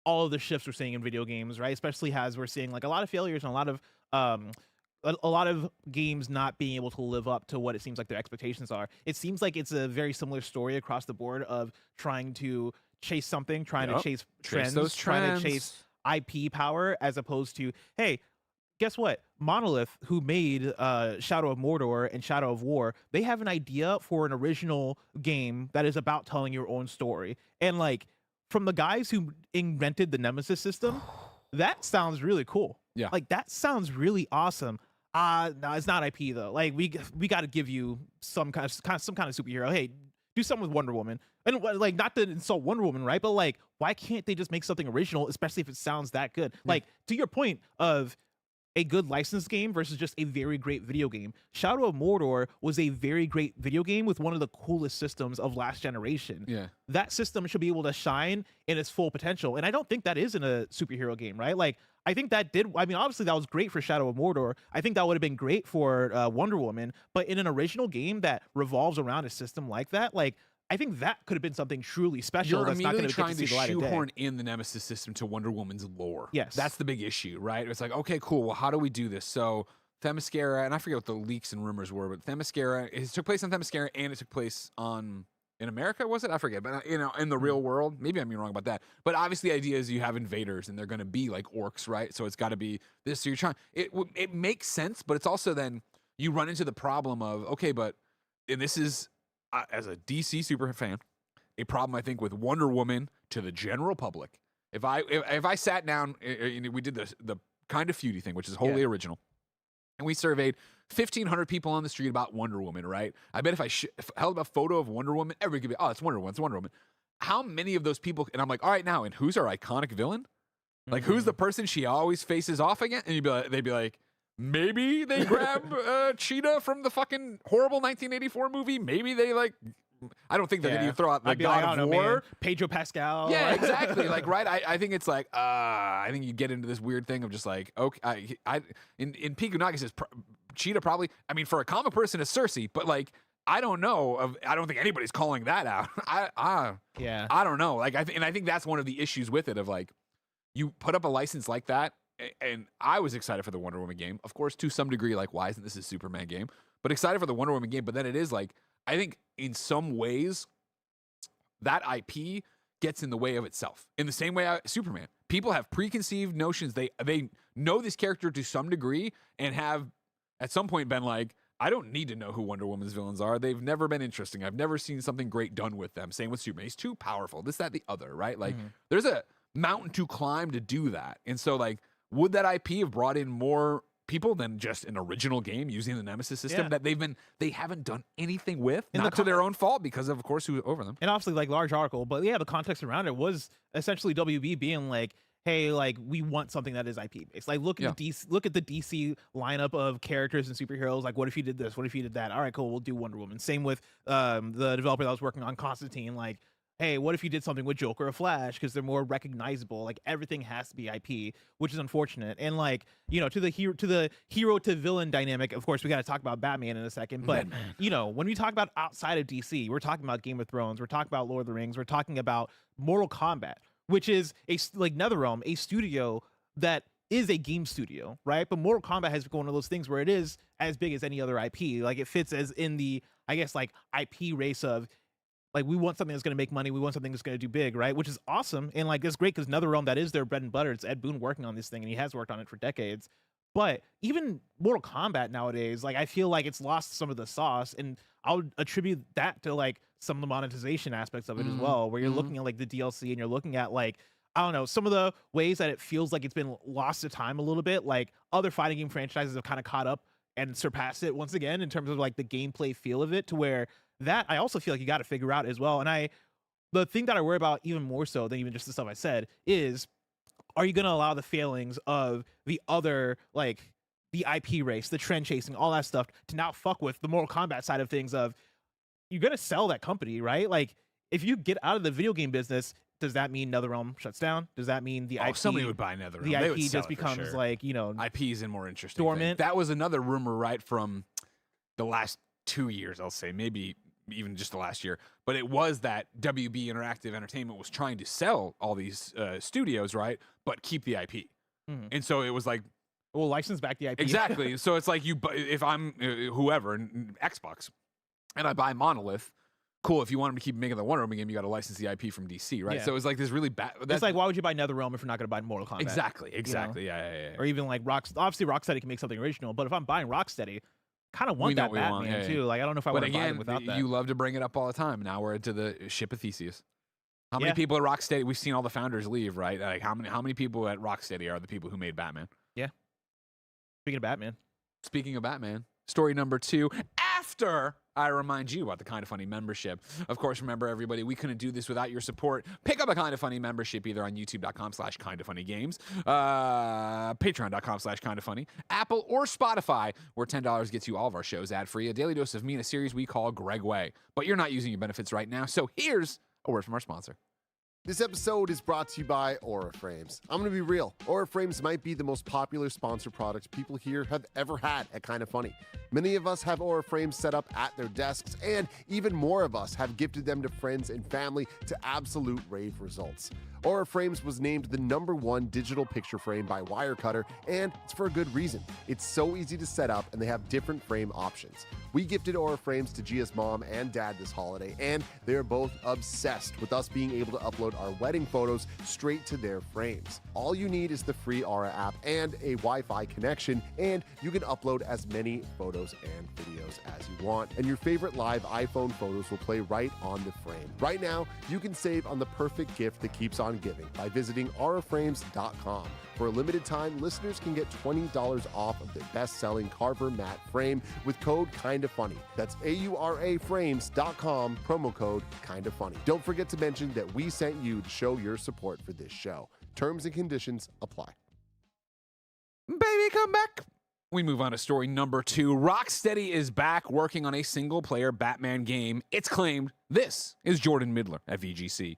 all of the shifts we're seeing in video games, right? Especially as we're seeing like a lot of failures and a lot of a lot of games not being able to live up to what it seems like their expectations are. It seems like it's a very similar story across the board of trying to chase something, trying to chase trends, those trying to trends. chase IP power, as opposed to, hey, guess what? Monolith, who made Shadow of Mordor and Shadow of War, they have an idea for an original game that is about telling your own story. And like, from the guys who invented the Nemesis system, that sounds really cool. Yeah. Like, that sounds really awesome. No, it's not IP though. Like, we got to give you some kind of superhero. Hey, do something with Wonder Woman. And like, not to insult Wonder Woman, right? But like, why can't they just make something original, especially if it sounds that good? Like, to your point of a good licensed game versus just a very great video game. Shadow of Mordor was a very great video game with one of the coolest systems of last generation. Yeah. That system should be able to shine in its full potential. And I don't think that is in a superhero game, right? Like, I think that did, I mean, obviously that was great for Shadow of Mordor. I think that would have been great for Wonder Woman. But in an original game that revolves around a system like that, like, I think that could have been something truly special. You're That's not going immediately to get to trying to see the light of day. shoehorn in the Nemesis system to Wonder Woman's lore. Yes. That's the big issue, right? It's like, okay, cool. Well, how do we do this? So Themyscira, and I forget what the leaks and rumors were, but Themyscira, it took place on Themyscira and it took place in America, was it? I forget. But, in the real world, maybe I'm wrong about that. But obviously the idea is you have invaders and they're going to be like orcs, right? So it's got to be this. So you're trying, it makes sense, but it's also then you run into the problem of, okay, but, and this is, as a DC super fan, a problem I think with Wonder Woman to the general public. If I sat down, we did the kind of feudy thing, which is wholly original, and we surveyed 1,500 people on the street about Wonder Woman, right? I bet if I held up a photo of Wonder Woman, everybody could be, oh, it's Wonder Woman, it's Wonder Woman. How many of those people? And I'm like, all right, now, and who's our iconic villain? Like, who's the person she always faces off against? And they'd be like, maybe they grab Cheetah from the fucking horrible 1984 movie. Maybe they like. I don't think they're gonna throw out the God of War. Man, Pedro Pascal. Yeah, exactly. Like, right. I think it's like, I think you get into this weird thing of just like, okay, in Pikunagi says Cheetah probably. I mean, for a comic person, it's Cersei, but like, I don't know. I don't think anybody's calling that out. I don't know. Like, I think that's one of the issues with it. Of like, you put up a license like that, and I was excited for the Wonder Woman game, of course, to some degree. Like, why isn't this a Superman game? But excited for the Wonder Woman game. But then it is like, I think in some ways that IP gets in the way of itself. In the same way Superman. People have preconceived notions. They know this character to some degree and have at some point been like, I don't need to know who Wonder Woman's villains are. They've never been interesting. I've never seen something great done with them. Same with Superman. He's too powerful. This, that, the other, right? Like, there's a mountain to climb to do that. And so, like, would that IP have brought in more people than just an original game using the Nemesis system that they haven't done anything with, not to their own fault, because of course who's over them. And obviously, like, large article, but yeah, the context around it was essentially WB being like, hey, like, we want something that is IP based. Like, look at the DC lineup of characters and superheroes. Like, what if you did this? What if you did that? All right, cool, we'll do Wonder Woman. Same with the developer that was working on Constantine. Like, hey, what if you did something with Joker or Flash, because they're more recognizable? Like, everything has to be IP, which is unfortunate. And like, to the hero to villain dynamic, of course, we got to talk about Batman in a second. But when we talk about outside of DC, we're talking about Game of Thrones, we're talking about Lord of the Rings, we're talking about Mortal Kombat, which is like NetherRealm, a studio that is a game studio, right? But Mortal Kombat has become one of those things where it is as big as any other IP. Like, it fits as in the, I guess, like, IP race of, like, we want something that's going to make money. We want something that's going to do big, right? Which is awesome. And like, it's great because NetherRealm, that is their bread and butter. It's Ed Boon working on this thing, and he has worked on it for decades. But even Mortal Kombat nowadays, like, I feel like it's lost some of the sauce, and I'll attribute that to like some of the monetization aspects of it as well, where you're looking at like the DLC and you're looking at like, I don't know, some of the ways that it feels like it's been lost to time a little bit. Like, other fighting game franchises have kind of caught up and surpassed it once again in terms of like the gameplay feel of it, to where that I also feel like you got to figure out as well. And the thing that I worry about even more so than even just the stuff I said is, are you going to allow the failings of the other, like the IP race, the trend chasing, all that stuff to now fuck with the Mortal Kombat side of things? Of, you're going to sell that company, right? Like, if you get out of the video game business, does that mean NetherRealm shuts down? Does that mean the IP? Somebody would buy NetherRealm. The They would IP sell just it for becomes sure. like, you know, IP is a more interesting dormant. thing. That was another rumor, right, from the last 2 years, I'll say, maybe even just the last year. But it was that WB Interactive Entertainment was trying to sell all these studios, right, but keep the IP. Mhm. And so it was like, Well, license back the IP. exactly. So it's like if I'm whoever, Xbox, and I buy Monolith, cool. If you want them to keep making the Wonder Woman game, you got to license the IP from DC, right? Yeah. So it's like this really bad. It's like, why would you buy NetherRealm if you're not going to buy Mortal Kombat? Exactly. Yeah. Or even like obviously Rocksteady can make something original, but if I'm buying Rocksteady, kind of We want know that what we want, Batman yeah, too. Like I don't know if I But want to buy again, it without that. you love to bring it up all the time. Now we're into the ship of Theseus. How many Yeah. people at Rocksteady? We've seen all the founders leave, right? Like how many people at Rocksteady are the people who made Batman? Speaking of Batman, Speaking of Batman, story number 2. After I remind you about the Kinda Funny membership. Of course, remember everybody, we couldn't do this without your support. Pick up a Kinda Funny membership either on youtube.com/kindafunnygames, patreon.com/kindafunny, Apple or Spotify, where $10 gets you all of our shows ad-free, a daily dose of me in a series we call Gregway. But you're not using your benefits right now, so here's a word from our sponsor. This episode is brought to you by Aura Frames. I'm going to be real. Aura Frames might be the most popular sponsor product people here have ever had at Kinda Funny. Many of us have Aura Frames set up at their desks, and even more of us have gifted them to friends and family to absolute rave results. Aura Frames was named the #1 digital picture frame by Wirecutter, and it's for a good reason. It's so easy to set up, and they have different frame options. We gifted Aura Frames to Gia's mom and dad this holiday, and they're both obsessed with us being able to upload our wedding photos straight to their frames. All you need is the free Aura app and a Wi-Fi connection, and you can upload as many photos and videos as you want, and your favorite live iPhone photos will play right on the frame. Right now, you can save on the perfect gift that keeps on giving by visiting auraframes.com. For a limited time, listeners can get $20 off of their best-selling Carver matte frame with code KINDAFUNNY. That's auraframes.com, promo code KINDAFUNNY. Don't forget to mention that we sent you to show your support for this show. Terms and conditions apply. Baby, come back. We move on to story number 2. Rocksteady is back working on a single-player Batman game. It's claimed. This is Jordan Middler at VGC.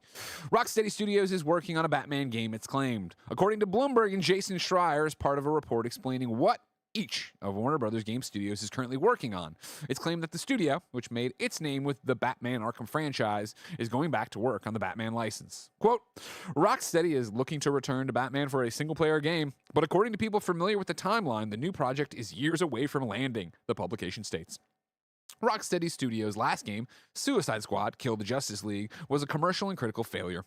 Rocksteady Studios is working on a Batman game, it's claimed. According to Bloomberg and Jason Schreier, as part of a report explaining what each of Warner Brothers Game Studios is currently working on. It's claimed that the studio, which made its name with the Batman Arkham franchise, is going back to work on the Batman license. Quote, Rocksteady is looking to return to Batman for a single-player game, but according to people familiar with the timeline, the new project is years away from landing, the publication states. Rocksteady Studios' last game, Suicide Squad: Kill the Justice League, was a commercial and critical failure.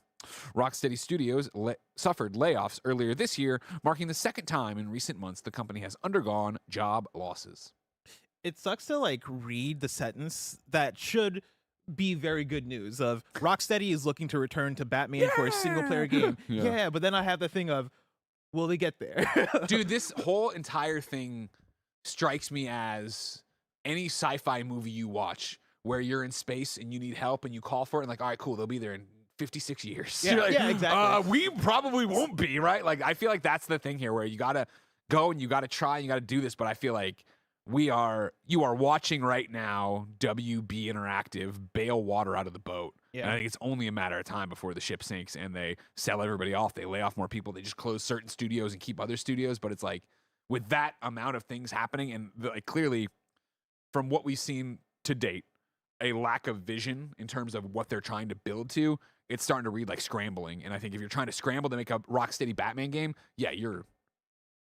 Rocksteady Studios suffered layoffs earlier this year, marking the second time in recent months the company has undergone job losses. it sucks to like read the sentence that should be very good news of Rocksteady is looking to return to Batman for a single player game. Yeah, but then I have the thing of, will they get there? Dude, this whole entire thing strikes me as any sci-fi movie you watch where you're in space and you need help and you call for it and like, all right, cool, they'll be there in 56 years. Yeah, You're like, yeah, exactly. We probably won't be, right? Like, I feel like that's the thing here where you gotta go and you gotta try and you gotta do this, but I feel like you are watching right now WB Interactive bail water out of the boat. Yeah. And I think it's only a matter of time before the ship sinks and they sell everybody off. They lay off more people. They just close certain studios and keep other studios. But it's like with that amount of things happening and like clearly from what we've seen to date, a lack of vision in terms of what they're trying to build to, it's starting to read like scrambling. And I think if you're trying to scramble to make a Rocksteady Batman game, yeah, you're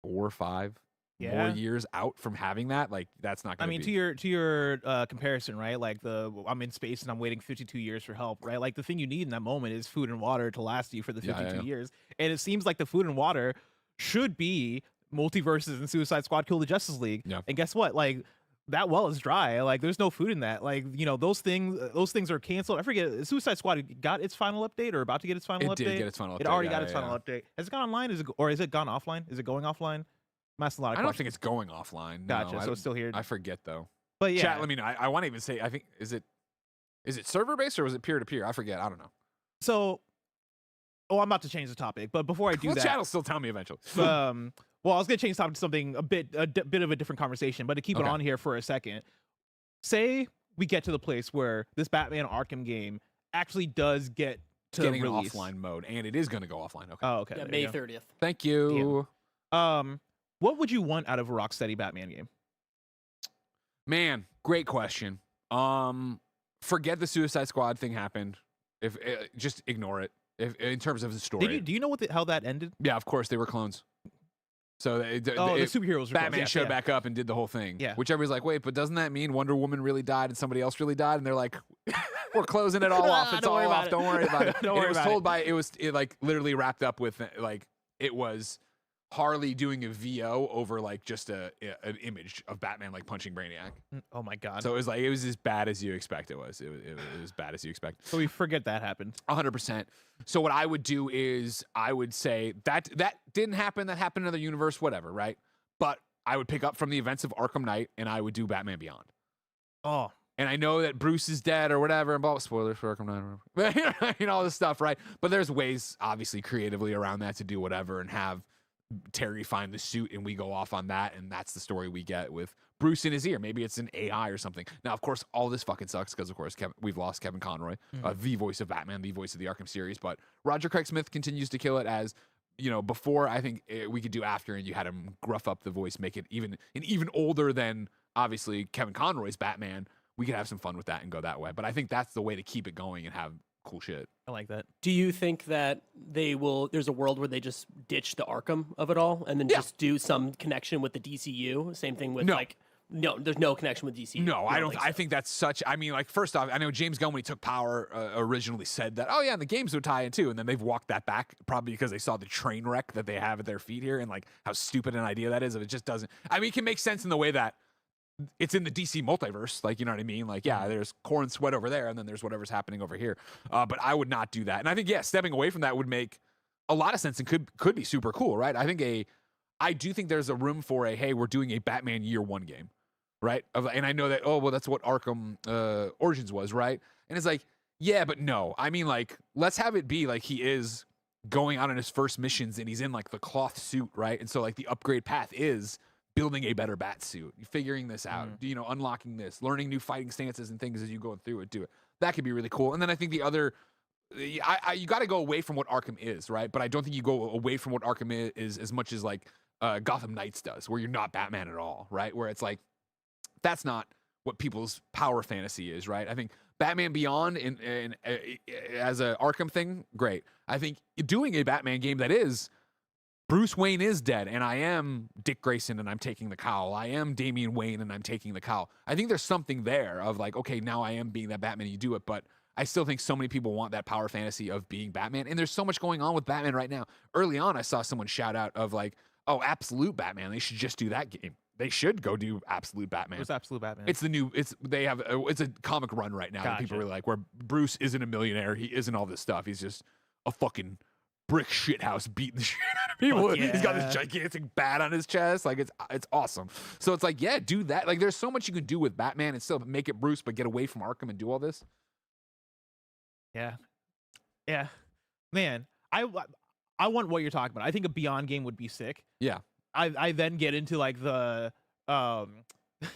4 or 5 more years out from having that. Like that's not gonna to your comparison, right? Like I'm in space and I'm waiting 52 years for help, right? Like the thing you need in that moment is food and water to last you for the 52 years. And it seems like the food and water should be multiverses and Suicide Squad Kill the Justice League. Yeah. And guess what? Like that well is dry. Like there's no food in that. Like, you know, those things are canceled. I forget, Suicide Squad got its final update or about to get its final update? It did get its final update. It already got its final update. Has it gone online? Or is it gone offline? Is it going offline? I'm asking a lot of I don't questions. think it's going offline. Gotcha. No, So it's still here. I forget though. But yeah. Chat, I want to even say, I think, is it server based or was it peer to peer? I forget. I don't know. So, I'm about to change the topic, but before I do that, chat will still tell me eventually. well, I was gonna change the topic to something a bit of a different conversation, but to keep it on here for a second, say we get to the place where this Batman Arkham game actually does get to Getting release. an offline mode, and it is going to go offline. Okay. Oh, okay. Yeah, there May you go. 30th. Thank you. What would you want out of a Rocksteady Batman game? Man, great question. Forget the Suicide Squad thing happened. If just ignore it. If in terms of the story. Do you know how that ended? Yeah, of course they were clones. So The superheroes. Batman showed back up and did the whole thing. Yeah. Which everybody's like, wait, but doesn't that mean Wonder Woman really died and somebody else really died? And they're like, we're closing it all off. It's Don't all worry about off. it. Don't worry about it. Don't And worry it was about told by it like literally wrapped up with like it was Harley doing a VO over like just an image of Batman like punching Brainiac. Oh my god. So it was as bad as you expect it was. It was bad as you expect. So we forget that happened. 100%. So what I would do is I would say that didn't happen. That happened in another universe, whatever, right? But I would pick up from the events of Arkham Knight and I would do Batman Beyond. Oh. And I know that Bruce is dead or whatever, and blah, spoilers for Arkham Knight, you know, all this stuff, right? But there's ways, obviously, creatively around that to do whatever and have Terry find the suit and we go off on that, and that's the story we get with Bruce in his ear. Maybe it's an AI or something. Now, of course, all this fucking sucks because, of course, we've lost Kevin Conroy, the voice of Batman, the voice of the Arkham series, but Roger Craig Smith continues to kill it as, you know, before I think we could do after, and you had him gruff up the voice, make it even older than, obviously, Kevin Conroy's Batman. We could have some fun with that and go that way. But I think that's the way to keep it going and have cool shit. I like that. Do you think that there's a world where they just ditch the Arkham of it all and then just do some connection with the DCU? Same thing with no, there's no connection with DCU. No, I don't. think I so. think that's such. I mean, like, first off, I know James Gunn, when he took power, originally said that, oh yeah, and the games would tie in too, and then they've walked that back probably because they saw the train wreck that they have at their feet here, and like how stupid an idea that is. If it just doesn't. I mean, it can make sense in the way that it's in the DC multiverse, like, you know what I mean? Like, yeah, there's Corn Sweat over there, and then there's whatever's happening over here. But I would not do that, and I think stepping away from that would make a lot of sense and could be super cool, right? I do think there's a room for hey, we're doing a Batman Year One game. Right? And I know that, oh, well, that's what Arkham Origins was, right? And it's like, yeah, but no. I mean, like, let's have it be like he is going out on his first missions and he's in like the cloth suit, right? And so like the upgrade path is building a better bat suit, figuring this out, you know, unlocking this, learning new fighting stances and things as you go through it, do it. That could be really cool. And then I think the other, you got to go away from what Arkham is, right? But I don't think you go away from what Arkham is as much as like Gotham Knights does, where you're not Batman at all, right? Where it's like, that's not what people's power fantasy is, right? I think Batman Beyond in as a Arkham thing, great. I think doing a Batman game that is Bruce Wayne is dead, and I am Dick Grayson, and I'm taking the cowl. I am Damian Wayne, and I'm taking the cowl. I think there's something there of like, okay, now I am being that Batman, and you do it, but I still think so many people want that power fantasy of being Batman, and there's so much going on with Batman right now. Early on, I saw someone shout out of like, oh, Absolute Batman, they should just do that game. They should go do Absolute Batman. What's Absolute Batman? It's the new. It's a comic run right now that people really like, where Bruce isn't a millionaire. He isn't all this stuff. He's just a fucking brick shithouse beating the shit out of people. Yeah. He's got this gigantic bat on his chest. Like it's awesome. So it's like, yeah, do that. Like there's so much you can do with Batman and still make it Bruce, but get away from Arkham and do all this. Yeah, man. I want what you're talking about. I think a Beyond game would be sick. Yeah. I then get into like the the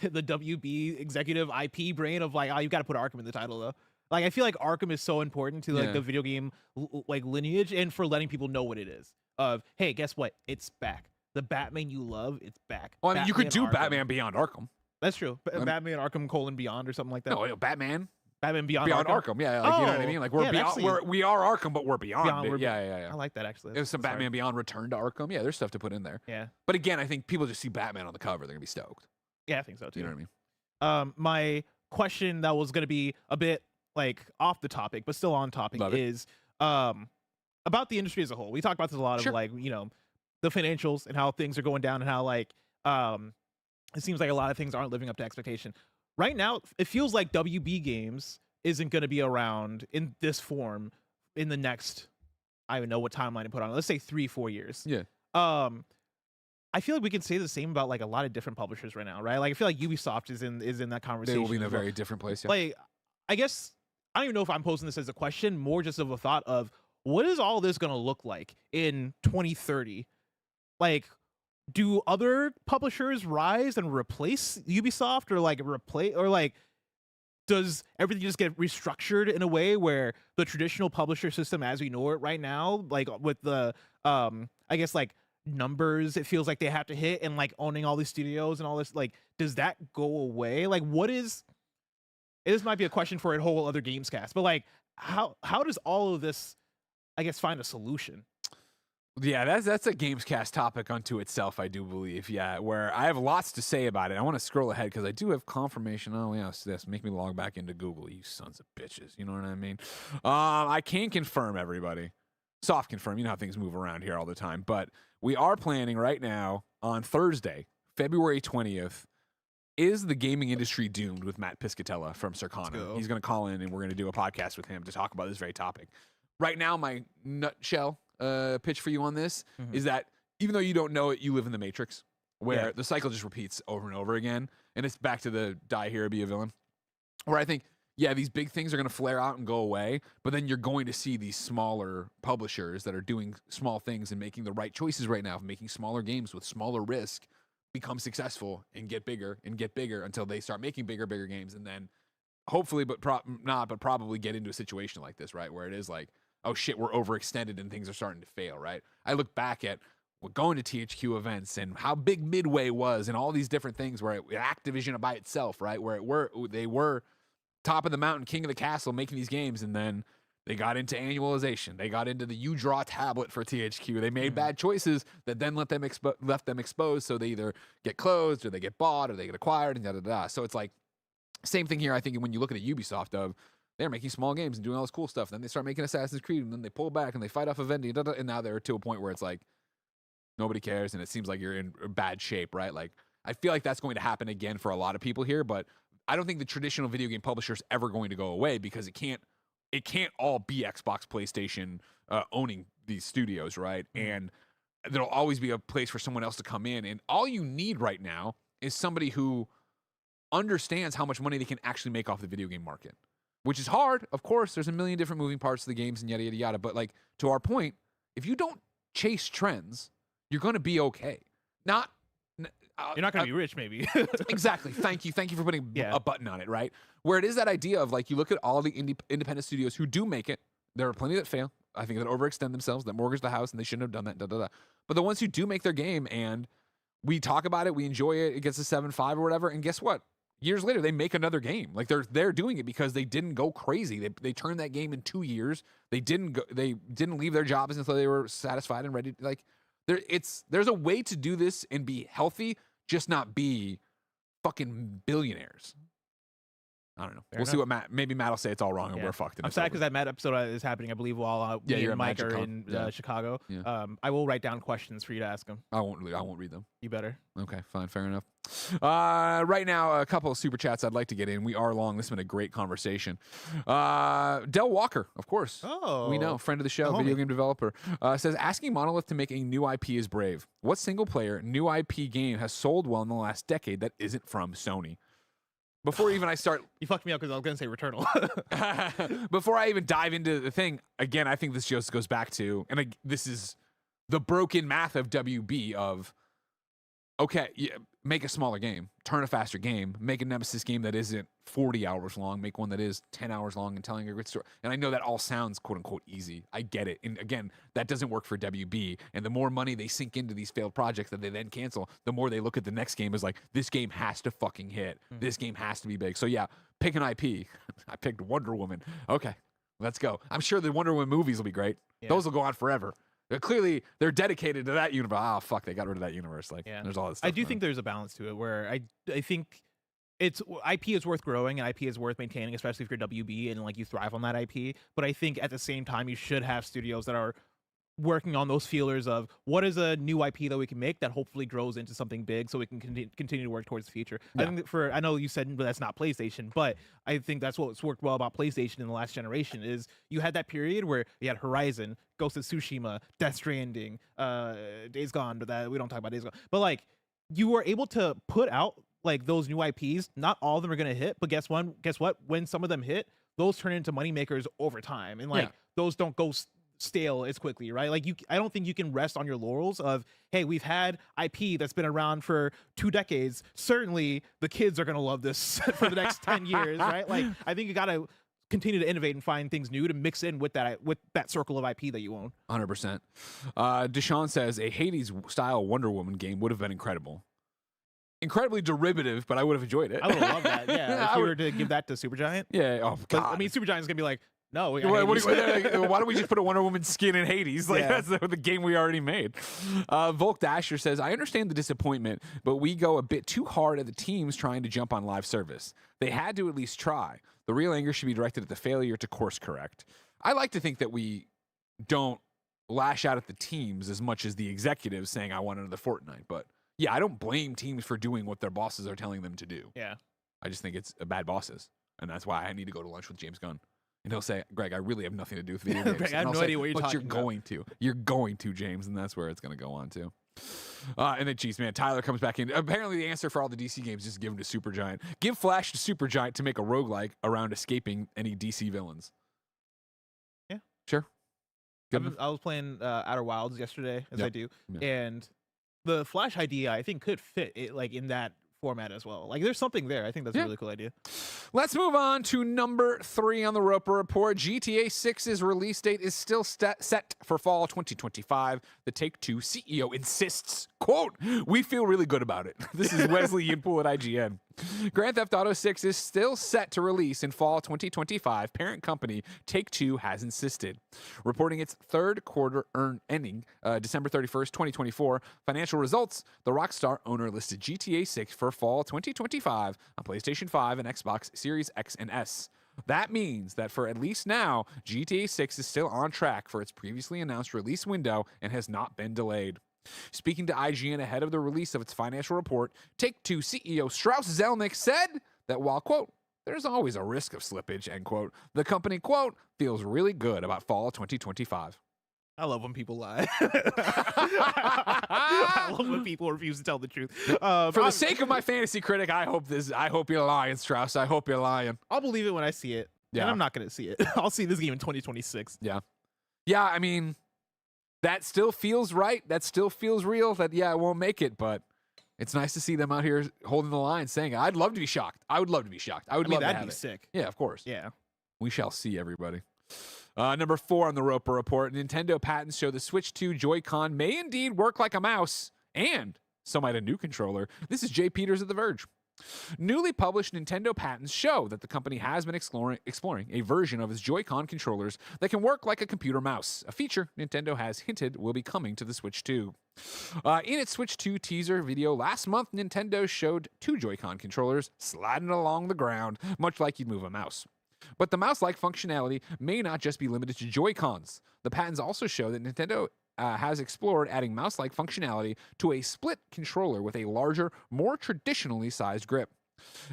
WB executive IP brain of like, oh, you got to put Arkham in the title though. Like I feel like Arkham is so important to like the video game like lineage and for letting people know what it is. Of hey, guess what? It's back. The Batman you love, it's back. Well, I mean, you could do Arkham. Batman Beyond Arkham. That's true. Batman Arkham : Beyond or something like that. No, Batman Beyond Arkham. Yeah, like, you know what I mean? Like we're beyond. We are Arkham, but we're beyond. Yeah. I like that actually. There's some Batman Beyond Return to Arkham. Yeah, there's stuff to put in there. Yeah. But again, I think people just see Batman on the cover, they're gonna be stoked. Yeah, I think so too. You know what I mean? My question that was gonna be a bit like off the topic, but still on topic is about the industry as a whole. We talk about this a lot of like, you know, the financials and how things are going down and how like it seems like a lot of things aren't living up to expectation. Right now, it feels like WB Games isn't going to be around in this form in the next, I don't even know what timeline to put on it. Let's say 3-4 years. Yeah. I feel like we can say the same about like a lot of different publishers right now, right? Like I feel like Ubisoft is in that conversation. They will be in a very different place. Yeah. Like, I guess I don't even know if I'm posing this as a question, more just of a thought of what is all this going to look like in 2030? Like, do other publishers rise and replace Ubisoft or like does everything just get restructured in a way where the traditional publisher system as we know it right now, like with the I guess like numbers it feels like they have to hit and like owning all these studios and all this, like does that go away? Like what is, this might be a question for a whole other GAMESCAST, but like how does all of this, I guess, find a solution? Yeah, that's a GAMESCAST topic unto itself, I do believe. Yeah, where I have lots to say about it. I want to scroll ahead because I do have confirmation. Oh, yes, this. Make me log back into Google, you sons of bitches. You know what I mean? I can confirm, everybody. Soft confirm. You know how things move around here all the time. But we are planning right now on Thursday, February 20th, is the gaming industry doomed with Matt Piscatella from Circana. He's going to call in and we're going to do a podcast with him to talk about this very topic. Right now, my nutshell pitch for you on this is that even though you don't know it, you live in the Matrix, where the cycle just repeats over and over again, and it's back to the die hero, be a villain. Where I think, yeah, these big things are going to flare out and go away, but then you're going to see these smaller publishers that are doing small things and making the right choices right now, making smaller games with smaller risk, become successful and get bigger until they start making bigger games, and then hopefully, but probably get into a situation like this, right, where it is like, oh shit, we're overextended and things are starting to fail, right? I look back at going to THQ events and how big Midway was and all these different things where Activision by itself, right? Where they were top of the mountain, king of the castle, making these games, and then they got into annualization. They got into the U-Draw tablet for THQ. They made bad choices that then left them exposed, so they either get closed or they get bought or they get acquired and da-da-da. So it's like, same thing here, I think, when you look at a Ubisoft of, they're making small games and doing all this cool stuff. Then they start making Assassin's Creed, and then they pull back and they fight off Vivendi, and now they're to a point where it's like nobody cares, and it seems like you're in bad shape, right? Like I feel like that's going to happen again for a lot of people here, but I don't think the traditional video game publisher is ever going to go away because it can't all be Xbox, PlayStation owning these studios, right? And there'll always be a place for someone else to come in, and all you need right now is somebody who understands how much money they can actually make off the video game market. Which is hard, of course. There's a million different moving parts to the games and yada, yada, yada. But, like, to our point, if you don't chase trends, you're going to be okay. You're not going to be rich, maybe. Exactly. Thank you for putting a button on it, right? Where it is that idea of, like, you look at all the independent studios who do make it. There are plenty that fail. I think that overextend themselves, that mortgage the house, and they shouldn't have done that, da-da-da. But the ones who do make their game, and we talk about it, we enjoy it, it gets a 7.5 or whatever, and guess what? Years later, they make another game. Like they're doing it because they didn't go crazy. They turned that game in 2 years. They didn't leave their jobs until they were satisfied and ready. Like there's a way to do this and be healthy, just not be fucking billionaires. I don't know. We'll see what maybe Matt will say it's all wrong and we're fucked. I'm sad because that Matt episode is happening, I believe, while me and Mike are in Chicago. Yeah. I will write down questions for you to ask him. I won't read them. You better. Okay, fine, fair enough. Right now, a couple of super chats I'd like to get in. We are long. This has been a great conversation. Del Walker, of course. Oh, we know, friend of the show, video game developer, says asking Monolith to make a new IP is brave. What single player new IP game has sold well in the last decade that isn't from Sony? Before even I start... You fucked me up because I was going to say Returnal. Before I even dive into the thing, again, I think this just goes back to, and this is the broken math of WB of, okay, make a smaller game, turn a faster game, make a Nemesis game that isn't 40 hours long, make one that is 10 hours long and telling a great story. And I know that all sounds quote unquote easy. I get it. And again, that doesn't work for WB. And the more money they sink into these failed projects that they then cancel, the more they look at the next game as like, this game has to fucking hit. This game has to be big. So yeah, pick an IP. I picked Wonder Woman. Okay, let's go. I'm sure the Wonder Woman movies will be great. Yeah. Those will go on forever. Clearly, they're dedicated to that universe. Oh, fuck, they got rid of that universe. Like, there's all this stuff. I do think there's a balance to it where I think it's IP is worth growing and IP is worth maintaining, especially if you're WB and like you thrive on that IP. But I think at the same time, you should have studios that are working on those feelers of what is a new IP that we can make that hopefully grows into something big so we can continue to work towards the future. Yeah. I think I know you said that's not PlayStation, but I think that's what's worked well about PlayStation in the last generation is you had that period where you had Horizon, Ghost of Tsushima, Death Stranding, Days Gone, but that we don't talk about Days Gone. But like you were able to put out like those new IPs. Not all of them are gonna hit, but guess what? When some of them hit, those turn into money makers over time. And like those don't go stale as quickly, right? Like I don't think you can rest on your laurels of, hey, we've had IP that's been around for 2 decades. Certainly the kids are going to love this for the next 10 years, right? Like I think you got to continue to innovate and find things new to mix in with that circle of IP that you own. 100%. Deshaun says a Hades-style Wonder Woman game would have been incredible. Incredibly derivative, but I would have enjoyed it. I would have loved that. Yeah, if you were to give that to Supergiant. Yeah. Oh But, God. I mean, Supergiant's gonna be like, no. Why don't we just put a Wonder Woman skin in Hades? Like Yeah. that's the game we already made. Volk Dasher says, I understand the disappointment, but we go a bit too hard at the teams trying to jump on live service. They had to at least try. The real anger should be directed at the failure to course correct. I like to think that we don't lash out at the teams as much as the executives saying, I want another Fortnite. But yeah, I don't blame teams for doing what their bosses are telling them to do. Yeah. I just think it's bad bosses. And that's why I need to go to lunch with James Gunn. And he'll say, Greg, I really have nothing to do with video games. Greg, I have And I'll no say, idea what you're but talking you're about." going to. You're going to, James. And that's where it's going to go on to. And then, geez, man, Tyler comes back in. Apparently, the answer for all the DC games is given to Supergiant. Give Flash to Supergiant to make a roguelike around escaping any DC villains. Yeah. Sure. Good I was playing Outer Wilds yesterday, as Yep. I do, Yeah. and the Flash idea I think could fit it like in that format as well. Like there's something there. I think that's Yeah. a really cool idea. Let's move on to number 3 on the Roper Report. GTA 6's release date is still set for fall 2025. The Take-Two CEO insists, quote, we feel really good about it. This is Wesley Yin-Poole at IGN. Grand Theft Auto 6 is still set to release in fall 2025. Parent company Take-Two has insisted. Reporting its third quarter ending December 31st, 2024 financial results, the Rockstar owner listed GTA 6 for fall 2025 on PlayStation 5 and Xbox Series X and S. That means that for at least now, GTA 6 is still on track for its previously announced release window and has not been delayed. Speaking to IGN ahead of the release of its financial report, Take-Two CEO Strauss Zelnick said that while, quote, there's always a risk of slippage, end quote, the company, quote, feels really good about fall 2025. I love when people lie. I love when people refuse to tell the truth. For the sake of my fantasy critic, I hope you're lying, Strauss. I hope you're lying. I'll believe it when I see it. Yeah. And I'm not going to see it. I'll see this game in 2026. Yeah. Yeah, I mean, that still feels right. That still feels real. That, yeah, I won't make it, but it's nice to see them out here holding the line, saying, I'd love to be shocked. I would love to be shocked. I would love that'd to have be it. sick. Yeah, of course. Yeah. We shall see, everybody. Number 4 on the Roper Report, Nintendo patents show the Switch 2 Joy-Con may indeed work like a mouse, and so might a new controller. This is Jay Peters at The Verge. Newly published Nintendo patents show that the company has been exploring a version of its Joy-Con controllers that can work like a computer mouse, a feature Nintendo has hinted will be coming to the Switch 2. In its Switch 2 teaser video last month, Nintendo showed 2 Joy-Con controllers sliding along the ground, much like you'd move a mouse. But the mouse-like functionality may not just be limited to Joy-Cons. The patents also show that Nintendo has explored adding mouse-like functionality to a split controller with a larger, more traditionally sized grip.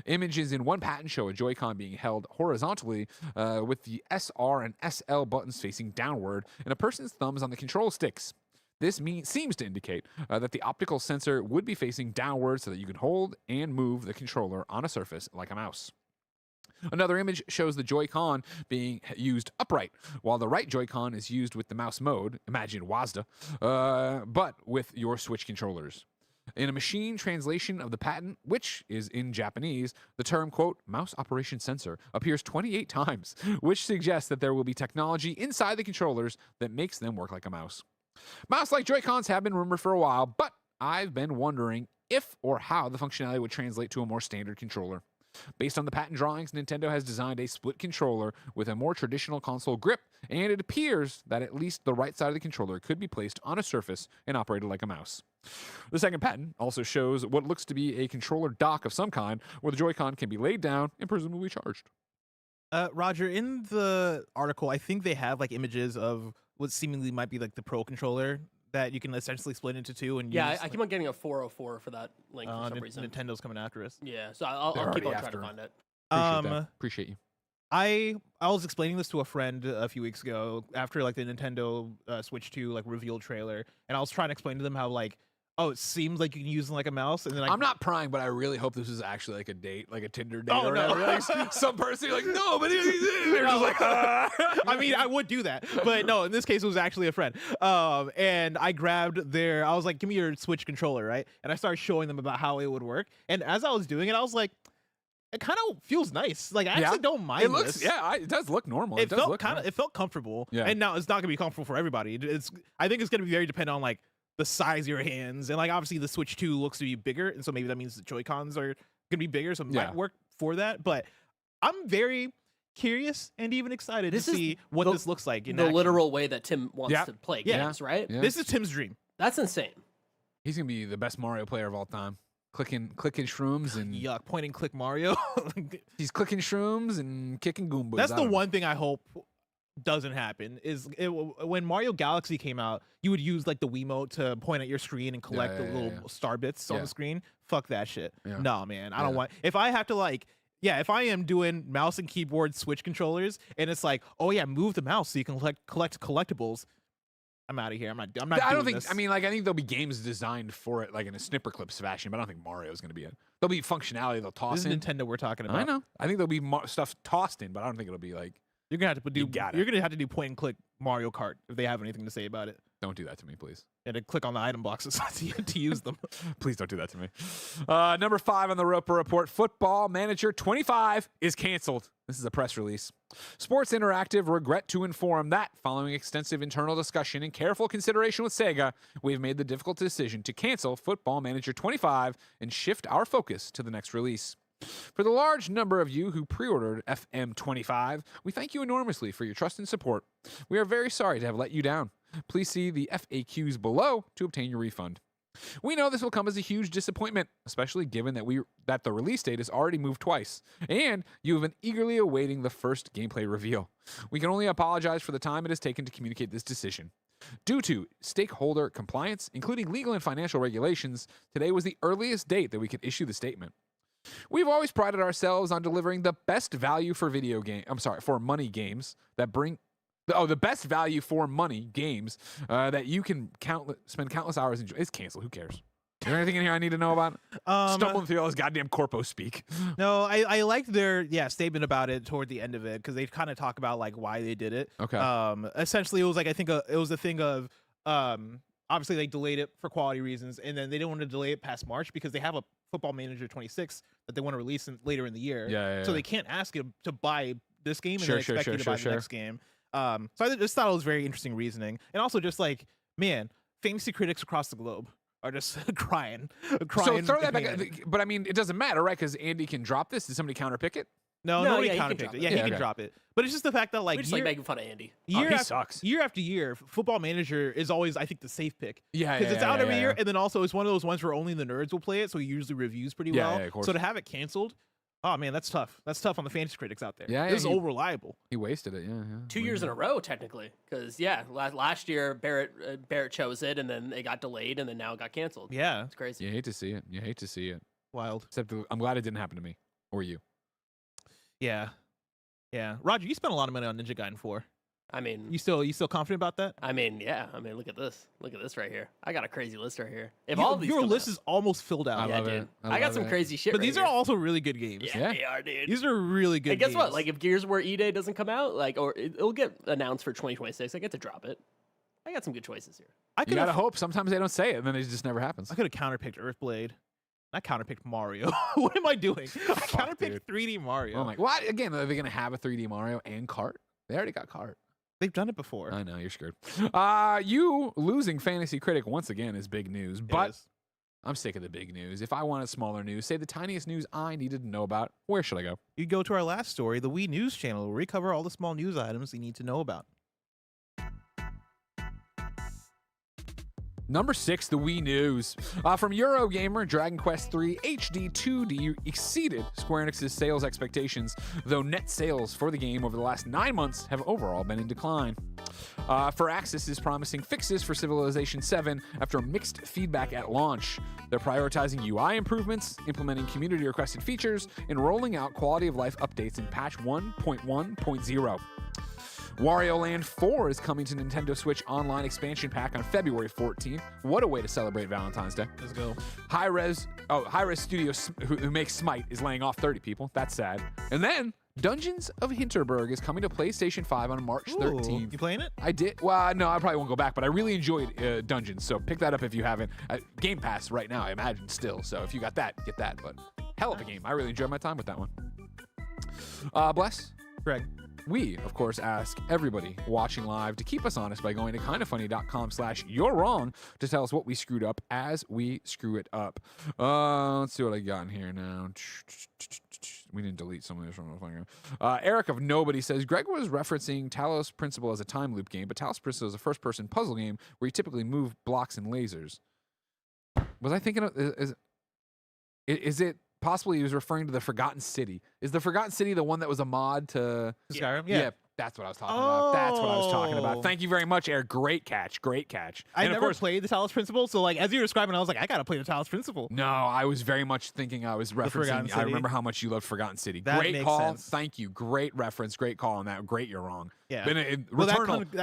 Images in one patent show a Joy-Con being held horizontally with the SR and SL buttons facing downward and a person's thumbs on the control sticks. This seems to indicate that the optical sensor would be facing downward so that you can hold and move the controller on a surface like a mouse. Another image shows the Joy-Con being used upright, while the right Joy-Con is used with the mouse mode, imagine WASD, but with your Switch controllers. In a machine translation of the patent, which is in Japanese, the term, quote, mouse operation sensor appears 28 times, which suggests that there will be technology inside the controllers that makes them work like a mouse. Mouse-like Joy-Cons have been rumored for a while, but I've been wondering if or how the functionality would translate to a more standard controller. Based on the patent drawings, Nintendo has designed a split controller with a more traditional console grip, and it appears that at least the right side of the controller could be placed on a surface and operated like a mouse. The second patent also shows what looks to be a controller dock of some kind, where the Joy-Con can be laid down and presumably charged. Roger, in the article, I think they have like images of what seemingly might be like the Pro controller that you can essentially split into 2 and Yeah, use. I keep on getting a 404 for that link for some reason. Nintendo's coming after us. Yeah, so I'll They're keep already on trying after to find it. Appreciate you. I was explaining this to a friend a few weeks ago after like the Nintendo Switch 2 like reveal trailer, and I was trying to explain to them how like, oh, it seems like you can use them like a mouse, and then I'm not prying, but I really hope this is actually like a date, like a Tinder date Oh, or no. whatever. Like, some person you're like, no, but they're just like, I mean, I would do that, but no, in this case, it was actually a friend. And I grabbed I was like, give me your Switch controller, right? And I started showing them about how it would work. And as I was doing it, I was like, it kind of feels nice. Like, I actually don't mind it looks, this. it does look normal. It does felt look kind of, normal. it felt comfortable. Yeah. And now it's not gonna be comfortable for everybody. I think it's gonna be very dependent on like the size of your hands, and like obviously the Switch 2 looks to be bigger, and so maybe that means the Joy-Cons are gonna be bigger, so it might work for that. But I'm very curious and even excited to see what this looks like in the action. literal way that Tim wants to play games, right? Yeah. This is Tim's dream. That's insane. He's gonna be the best Mario player of all time. Clicking shrooms and Yuck, point and click Mario. he's clicking shrooms and kicking Goombas. That's the one thing I hope doesn't happen is when Mario Galaxy came out, you would use like the Wiimote to point at your screen and collect the little star bits on the screen. Fuck that shit. Yeah. No, man, I don't want. If I have to like, if I am doing mouse and keyboard Switch controllers and it's like, oh yeah, move the mouse so you can collect collectibles. I'm out of here. I'm not. I don't doing think. this. I mean, like, I think there'll be games designed for it, like in a snipper clips fashion. But I don't think Mario's going to be it. There'll be functionality they'll toss This is in. Nintendo we're talking about. I know. I think there'll be stuff tossed in, but I don't think it'll be like. You're gonna have to do. got it. You're gonna have to do point and click Mario Kart if they have anything to say about it. Don't do that to me, please. And to click on the item boxes to use them. Please don't do that to me. Number 5 on the Roper Report, Football Manager 25 is canceled. This is a press release. Sports Interactive regret to inform that following extensive internal discussion and careful consideration with Sega, we've made the difficult decision to cancel Football Manager 25 and shift our focus to the next release. For the large number of you who pre-ordered FM25, we thank you enormously for your trust and support. We are very sorry to have let you down. Please see the FAQs below to obtain your refund. We know this will come as a huge disappointment, especially given that the release date has already moved twice, and you have been eagerly awaiting the first gameplay reveal. We can only apologize for the time it has taken to communicate this decision. Due to stakeholder compliance, including legal and financial regulations, today was the earliest date that we could issue the statement. We've always prided ourselves on delivering the best value for for money games that bring the best value for money games that you can spend countless hours enjoying. It's canceled. Who cares? Is there anything in here I need to know about? Stumbling through all this goddamn corpo speak. No, I liked their statement about it toward the end of it because they kind of talk about like why they did it. Okay. Essentially, it was like it was a thing of obviously they delayed it for quality reasons, and then they didn't want to delay it past March because they have a Football Manager 26 that they want to release later in the year. So they can't ask you to buy this game and then expect you to buy the next game. So I just thought it was very interesting reasoning, and also just like, man, fantasy critics across the globe are just crying. So throw that back. But I mean, it doesn't matter, right? Because Andy can drop this. Did somebody counterpick it? No, No, nobody yeah, he can counterpicked drop it. it. Yeah, he Yeah, can okay. drop it. But it's just the fact that like We just like making fun of Andy. He sucks. Year after year, Football Manager is always, I think, the safe pick. Yeah, Because it's out every year, yeah. and then also it's one of those ones where only the nerds will play it, so he usually reviews pretty Yeah, well. yeah, of course. So to have it canceled, oh man, that's tough. That's tough on the fantasy critics out there. Yeah, This is he- all reliable. He wasted it. Yeah. 2 years in a row, technically. Because, last year, Barrett chose it, and then it got delayed, and then now it got canceled. Yeah, It's crazy. You hate to see it. wild. Except I'm glad it didn't happen to me or you. Yeah. Roger, you spent a lot of money on Ninja Gaiden 4. I mean, You still confident about that? yeah. I mean, look at this. Look at this right here. I got a crazy list right here. If all of these your come list out- is almost filled out. I yeah, love dude. it. I got love some it. crazy shit. But right these here. are also really good games. Yeah, they are, dude. These are really good And guess games. what? Like, if Gears of War E-Day doesn't come out, or it'll get announced for 2026, I get to drop it. I got some good choices here. I You could gotta have hope. Sometimes they don't say it, and then it just never happens. I could have counterpicked Earthblade. I counterpicked Mario. What am I doing? I counterpicked dude. 3D Mario. Oh my! What again? Are they gonna have a 3D Mario and Kart? They already got Kart. They've done it before. I know you're screwed. You losing Fantasy Critic once again is big news, but Yes. I'm sick of the big news. If I wanted smaller news, say the tiniest news I needed to know about, where should I go? You go to our last story, the Wii News channel, where we cover all the small news items you need to know about. Number 6, the Wii News. From Eurogamer, Dragon Quest III HD 2D exceeded Square Enix's sales expectations, though net sales for the game over the last 9 months have overall been in decline. Firaxis is promising fixes for Civilization 7 after mixed feedback at launch. They're prioritizing UI improvements, implementing community-requested features, and rolling out quality-of-life updates in patch 1.1.0. Wario Land 4 is coming to Nintendo Switch Online expansion pack on February 14th. What a way to celebrate Valentine's Day. Let's go. Hi-Res Studio, who makes Smite, is laying off 30 people. That's sad. And then Dungeons of Hinterberg is coming to PlayStation 5 on March 13th. You playing it? I did. Well, no, I probably won't go back, but I really enjoyed Dungeons, so pick that up if you haven't. Game Pass right now, I imagine, still. So if you got that, get that. But hell of a game. I really enjoyed my time with that one. Bless. Greg. We, of course, ask everybody watching live to keep us honest by going to kindafunny.com/you'rewrong to tell us what we screwed up as we screw it up. Let's see what I got in here now. We didn't delete some of this from Eric of Nobody says, Greg was referencing Talos Principle as a time loop game, but Talos Principle is a first-person puzzle game where you typically move blocks and lasers. Was I thinking of... Is it... Possibly he was referring to the Forgotten City. Is the Forgotten City the one that was a mod to Skyrim? Yeah, that's what I was talking about. That's what I was talking about. Thank you very much, Eric. Great catch. Great catch. I and never played the Talos Principle, so like as you were describing, I was like, I gotta play the Talos Principle. No, I was very much thinking I was referencing. I remember how much you loved Forgotten City. That great makes call. sense. Thank you. Great reference. Great call on that. Great, you're wrong. Yeah.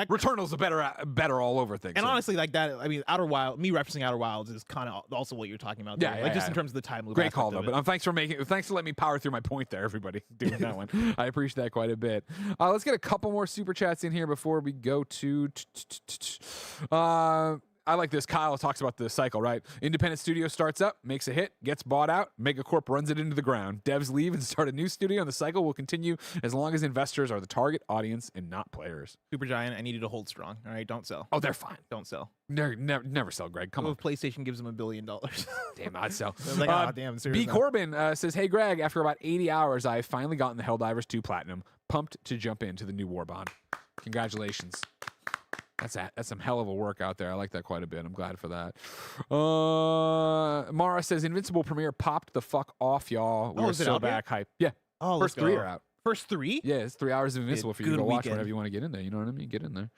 Returnal's a better all over thing. And honestly, like that, I mean, Outer Wild, me referencing Outer Wilds is kind of also what you're talking about. There. Just in terms of the time loop. Great call though. But thanks for letting me power through my point there, everybody. Doing that one. I appreciate that quite a bit. Let's get a couple more super chats in here before we go to. I like this. Kyle talks about the cycle, right? Independent studio starts up, makes a hit, gets bought out, Megacorp runs it into the ground. Devs leave and start a new studio, and the cycle will continue as long as investors are the target audience and not players. Supergiant, I need you to hold strong. All right, don't sell. Oh, they're fine. Don't sell. Never sell, Greg. Come on. If PlayStation gives them $1 billion. Damn, I'd sell. Like, oh, damn, seriously. B. Corbin says, hey, Greg, after about 80 hours, I've finally gotten the Helldivers 2 Platinum. Pumped to jump into the new Warbond. Congratulations. That's some hell of a work out there. I like that quite a bit. I'm glad for that. Mara says Invincible premiere popped the fuck off, y'all. We are so back hype. Yeah. Oh, first 3 are out. First 3? Yeah, it's 3 hours of Invincible for you to go watch whenever you want to get in there. You know what I mean? Get in there.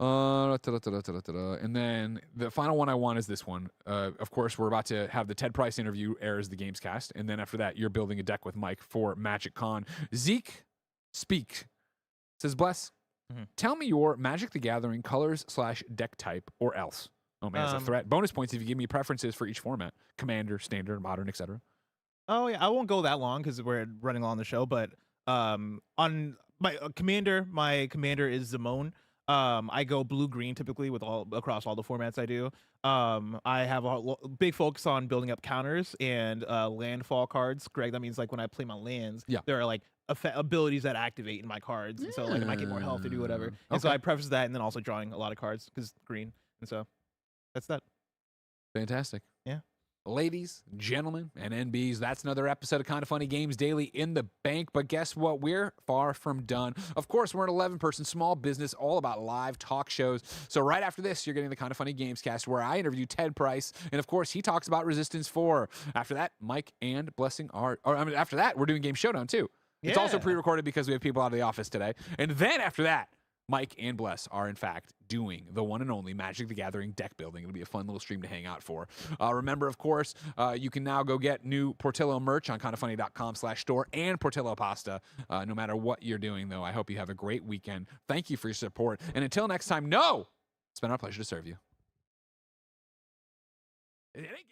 And then the final one I want is this one. Of course, we're about to have the Ted Price interview airs the Gamescast, and then after that, you're building a deck with Mike for Magic Con. Zeke Speak says, Bless. Tell me your Magic the Gathering colors/deck type or else. Oh man, it's a threat. Bonus points if you give me preferences for each format: Commander, Standard, Modern, etc. Oh yeah, I won't go that long because we're running on the show. But on my commander is Zimone. I go blue-green typically with across all the formats I do. I have a big focus on building up counters and landfall cards. Greg, that means like when I play my lands, there are like abilities that activate in my cards, and so like I might get more health to do whatever. And so I preface that, and then also drawing a lot of cards because green, and so that's that. Fantastic. Yeah. Ladies, gentlemen, and NBs, that's another episode of Kinda Funny Games Daily in the bank. But guess what? We're far from done. Of course, we're an 11-person small business all about live talk shows. So right after this, you're getting the Kinda Funny Gamescast, where I interview Ted Price, and of course, he talks about Resistance 4. After that, Mike and Blessing are... after that, we're doing Game Showdown, too. It's also pre-recorded because we have people out of the office today. And then after that, Mike and Bless are, in fact, doing the one and only Magic the Gathering deck building. It'll be a fun little stream to hang out for. Remember, of course, you can now go get new Portillo merch on kindafunny.com/store and Portillo pasta. No matter what you're doing, though, I hope you have a great weekend. Thank you for your support. And until next time, it's been our pleasure to serve you. It ain't